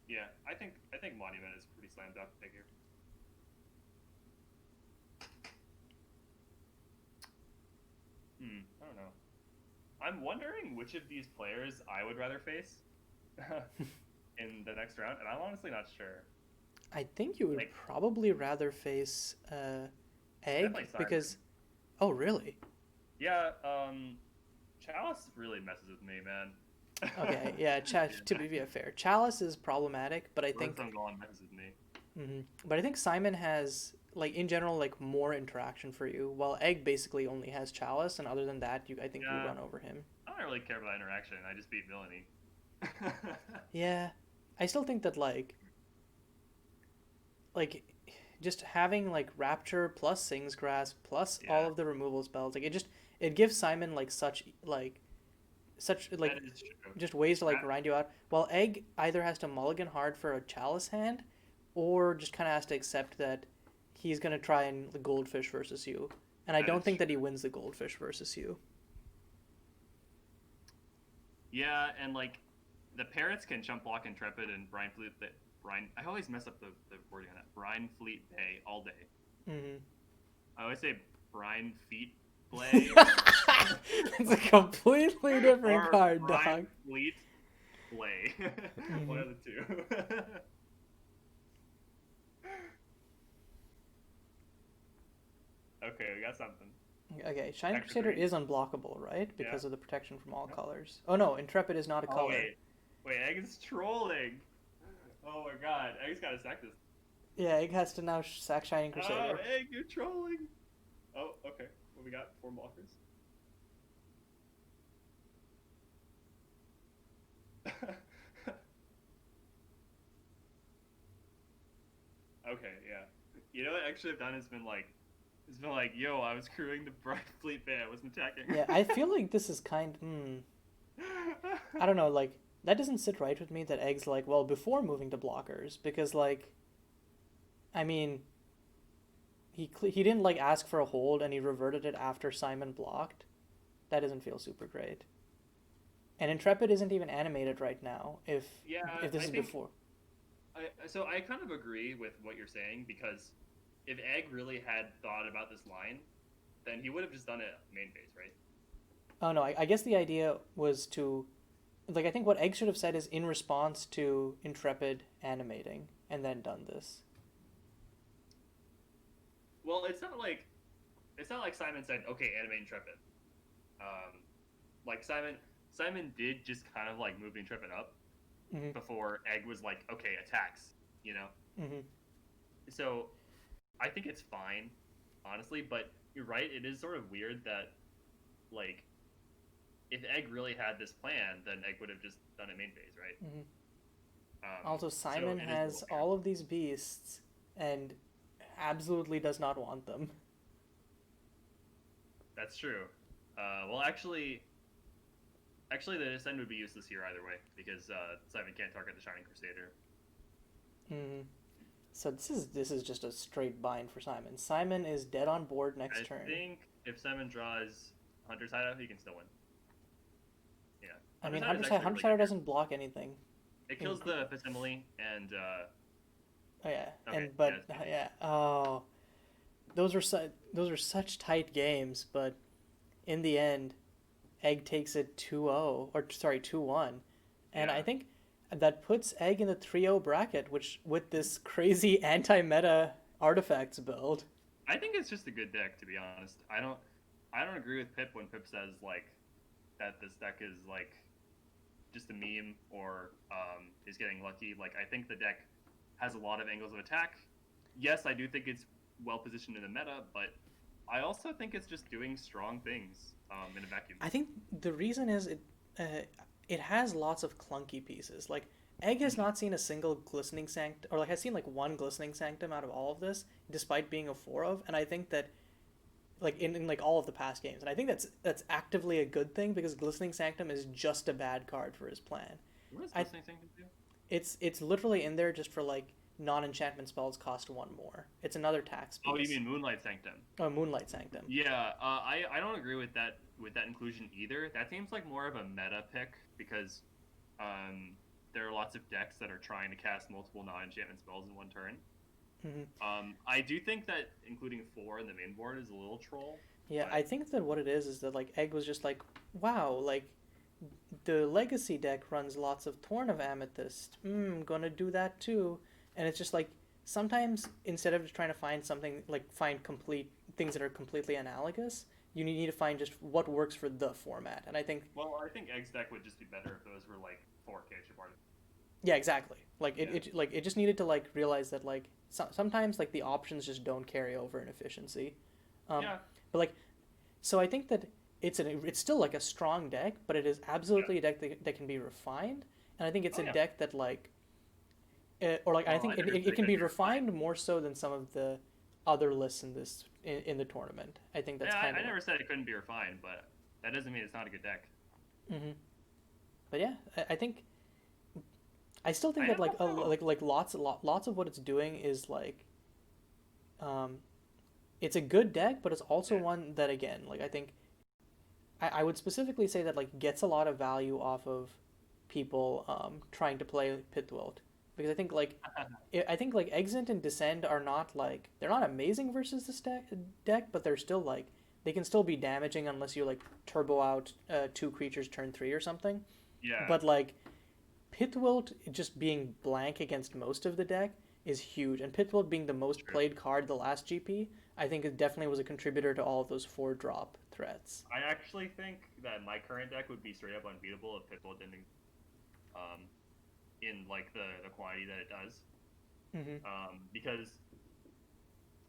Yeah, I think Monument is a pretty slam dunk pick here. I don't know. I'm wondering which of these players I would rather face in the next round, and I'm honestly not sure. I think you would Like, probably rather face Egg definitely Simon. because oh really? Yeah, Chalice really messes with me, man. Okay, yeah. To be fair, Chalice is problematic, but I think Birdsong Golem messes with me. but I think Simon has like in general like more interaction for you, while Egg basically only has Chalice, and other than that, I think you Yeah, run over him. I don't really care about interaction. I just beat Villainy. Yeah, I still think that like just having like Rapture plus Sing's Grasp plus all Yeah, of the removal spells, like it gives Simon like such like that is true. just ways to like That, grind you out. While Egg either has to mulligan hard for a Chalice hand, or just kind of has to accept that he's gonna try and the Goldfish versus you. And I that don't is think that he true. wins the Goldfish versus you. Yeah, and like the parrots can jump block Intrepid and Brine Fleet. Brine. I always mess up the wording on that. Brine Fleet Bay all day. Hmm. I always say Brine Feet Blay or It's a completely different or card, Brine dog. Fleet Blay. One Hmm. of the two. Okay, we got something. Okay, Shining Crusader Technically, is unblockable, right? yeah. Because of the protection from all No? colors. Oh no, Intrepid is not a Oh color. wait, Egg is trolling. Oh my God, Egg's gotta sack this. Yeah, Egg has to now sack Shining Oh, Crusader. Egg, you're trolling. Oh, okay. What we got? Four blockers. Okay, yeah. You know what? Actually, I've done. It's been like, yo, I was crewing the Bright Fleet Bay. I wasn't attacking. Yeah, I feel like this is I don't know, like that doesn't sit right with me that Egg's like, well, before moving to blockers because like I mean, he didn't like ask for a hold and he reverted it after Simon blocked. That doesn't feel super great. And Intrepid isn't even animated right now Yeah, if this I is think before. I kind of agree with what you're saying because if Egg really had thought about this line, then he would have just done it main phase, right? Oh no, I guess the idea was to like I think what Egg should have said is in response to Intrepid animating and then done this. Well, it's not like Simon said, okay, animate Intrepid. Um, like Simon did just kind of like move Intrepid up Hmm. before Egg was like, okay, attacks, you know. Hmm. So I think it's fine, honestly. But you're right; it is sort of weird that like if Egg really had this plan, then Egg would have just done it main phase, right? Hmm. Also, So Simon it is a little has weird. all of these beasts and absolutely does not want them. That's true. Well, actually, the Ascend would be useless here either way because Simon can't target the Shining Crusader. Hmm. So this is just a straight bind for Simon. Simon is dead on board next I turn. think if Simon draws Hunter's Hideout, he can still win. Yeah, I Hunter's mean, Hideout is actually a Hunter really good Shadow card. doesn't block anything. It In kills the facsimile and oh yeah, okay, and yeah, but it's GG. yeah, oh, those are such tight games, but in the end, Egg takes it 2-0 or sorry 2-1, and I Yeah, think that puts Egg in the 3-0 bracket, which with this crazy anti-meta artifacts build. I think it's just a good deck to be honest. I don't agree with Pip when Pip says like that this deck is like just a meme or is getting lucky. Like I think the deck has a lot of angles of attack. Yes, I do think it's well positioned in the meta, but I also think it's just doing strong things in a vacuum. I think the reason is it has lots of clunky pieces. Like Egg has Mm-hmm. not seen a single glistening sanctum, or like has seen like one glistening sanctum out of all of this, despite being a four of. And I think that like in like all of the past games, and I think that's actively a good thing because glistening sanctum is just a bad card for his plan. What does I listening thing do? it's literally in there just for like non-enchantment spells cost one more. It's another tax Oh, you piece. mean Moonlight Sanctum? Oh, Moonlight Sanctum. Yeah, I don't agree with that inclusion either. That seems like more of a meta pick because there are lots of decks that are trying to cast multiple non-enchantment spells in one turn. Hmm. I do think that including four in the main board is a little troll, Yeah, I but think that what it is that like Egg was just like, wow, like the legacy deck runs lots of Thorn of Amethyst. Gonna do that too. And it's just like sometimes instead of just trying to find something like find complete things that are completely analogous, you need to find just what works for the format. And I think well, I think Egg's deck would just be better if those were like four cantrip art. yeah, exactly. Like Yeah, it just needed to like realize that like sometimes like the options just don't carry over in efficiency. Um, yeah, but like so I think that it's still like a strong deck, but it is yeah. absolutely a deck that can be refined. And I think it's Oh a yeah. deck that like or like I Well, I think never said it it can couldn't be be refined. refined more so than some of the other lists in this in the tournament. I think that's Yeah, kind I of what. never said it couldn't be refined, but that doesn't mean it's not a good deck. Hmm. But yeah, I think I still think I that don't like know. lots of what it's doing is like um, it's a good deck, but it's also Yeah. one that again like I think I would specifically say that like gets a lot of value off of people trying to play Pithwilt because I think like Exit and Descend are not like they're not amazing versus this deck, but they're still like they can still be damaging unless you like turbo out two creatures turn three or something. Yeah, But like Pithwilt just being blank against most of the deck is huge, and Pithwilt being the most true. played card the last GP, I think it definitely was a contributor to all of those 4-drop threats. I actually think that my current deck would be straight up unbeatable if Pitbull didn't, um, in like the quantity that it does. Hmm. Because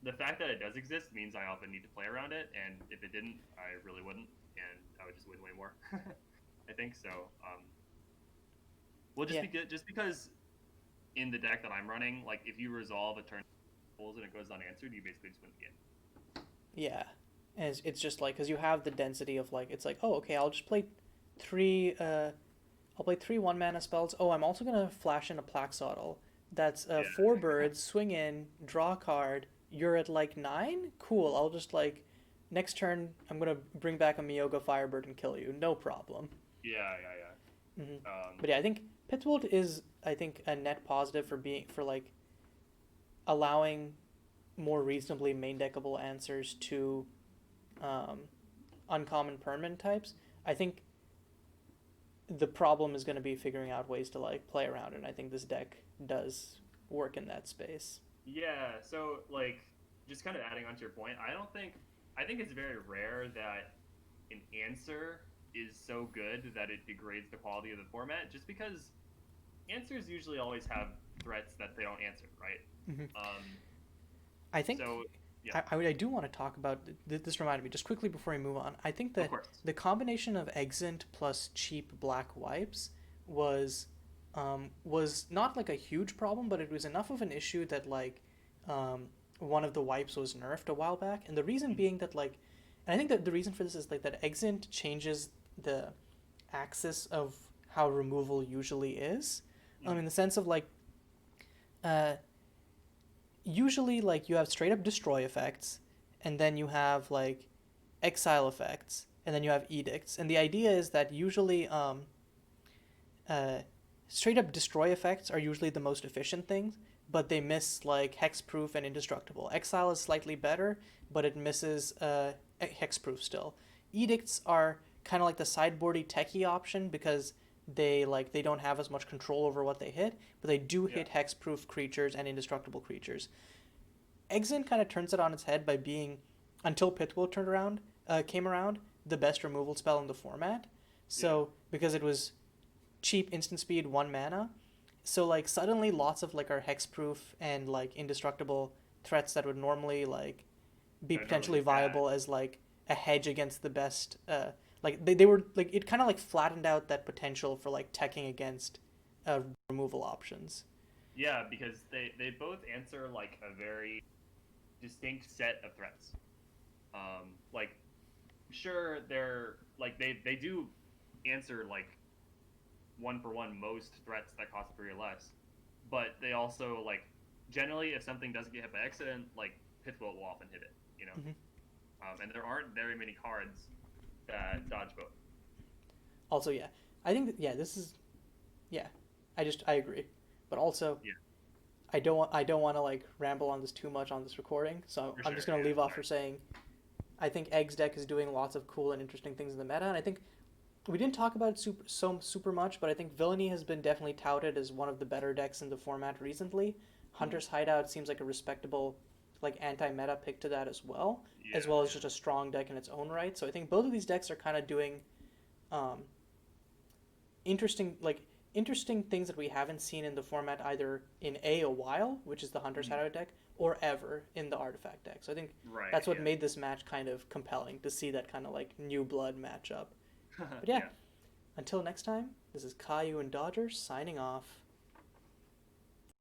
the fact that it does exist means I often need to play around it, and if it didn't, I really wouldn't, and I would just win way more. I think so. Well, Yeah, just because in the deck that I'm running, like if you resolve a turn and it goes unanswered, you basically just win the game. yeah. And it's just like, because you have the density of like, it's like, oh, okay, I'll just play three, I'll play three 1-mana spells. Oh, I'm also going to flash in a Plaxodal. That's four Yeah, birds, swing in, draw a card. You're at like 9? Cool, I'll just like, next turn, I'm going to bring back a Miyoga Firebird and kill you. No problem. yeah. Hmm. Um, But yeah, I think Pitbull is, I think, a net positive for being, for like, allowing more reasonably main deckable answers to um, uncommon permanent types. I think the problem is going to be figuring out ways to like play around it. And I think this deck does work in that space. yeah. So like, just kind of adding on to your point, I think it's very rare that an answer is so good that it degrades the quality of the format, just because answers usually always have threats that they don't answer, right? Hmm. Um, I think so yeah, I do want to talk about this. Reminded me just quickly before we move on. I think of that course. the combination of Exant plus cheap black wipes was was not like a huge problem, but it was enough of an issue that like one of the wipes was nerfed a while back, and the reason Mhm. being that like, and I think that the reason for this is like that Exant changes the axis of how removal usually is, Mhm. in the sense of like uh, usually like you have straight up destroy effects, and then you have like exile effects, and then you have edicts, and the idea is that usually uh, straight up destroy effects are usually the most efficient things, but they miss like hexproof and indestructible. Exile is slightly better, but it misses hexproof still. Edicts are kind of like the sideboardy techie option because they don't have as much control over what they hit, but they do Yeah. hit hexproof creatures and indestructible creatures. Exin kind of turns it on its head by being, until Pithwell came around, the best removal spell in the format. Yeah. So because it was cheap instant speed 1 mana, so like suddenly lots of like our hexproof and like indestructible threats that would normally like be That normally potentially be bad. viable as like a hedge against the best like they were like it kind of like flattened out that potential for like teching against removal options. Yeah, because they both answer like a very distinct set of threats. Like sure they're like they do answer like one for one most threats that cost 3 or less, but they also like generally if something doesn't get hit by accident, like Pithwell will often hit it, you know. Mm-hmm. And there aren't very many cards that dodge both. Also, yeah, I think that, yeah, this is yeah, I agree, but also Yeah, I don't want to like ramble on this too much on this recording, so for I'm sure. just gonna Yeah, leave off sorry. for saying I think Egg's deck is doing lots of cool and interesting things in the meta, and I think we didn't talk about it super much, but I think Villainy has been definitely touted as one of the better decks in the format recently. Mhm. Hunter's Hideout seems like a respectable like anti-meta pick to that as Yeah, well as yeah. just a strong deck in its own right. So I think both of these decks are kind of doing um, interesting like interesting things that we haven't seen in the format either in a while, which is the Hunter's Mhm. Hideout deck, or ever in the Artifact deck. So I think Right. that's what Yeah. made this match kind of compelling to see that kind of like new blood matchup. But yeah, Yeah. until next time, this is Caillou and Dodger signing off.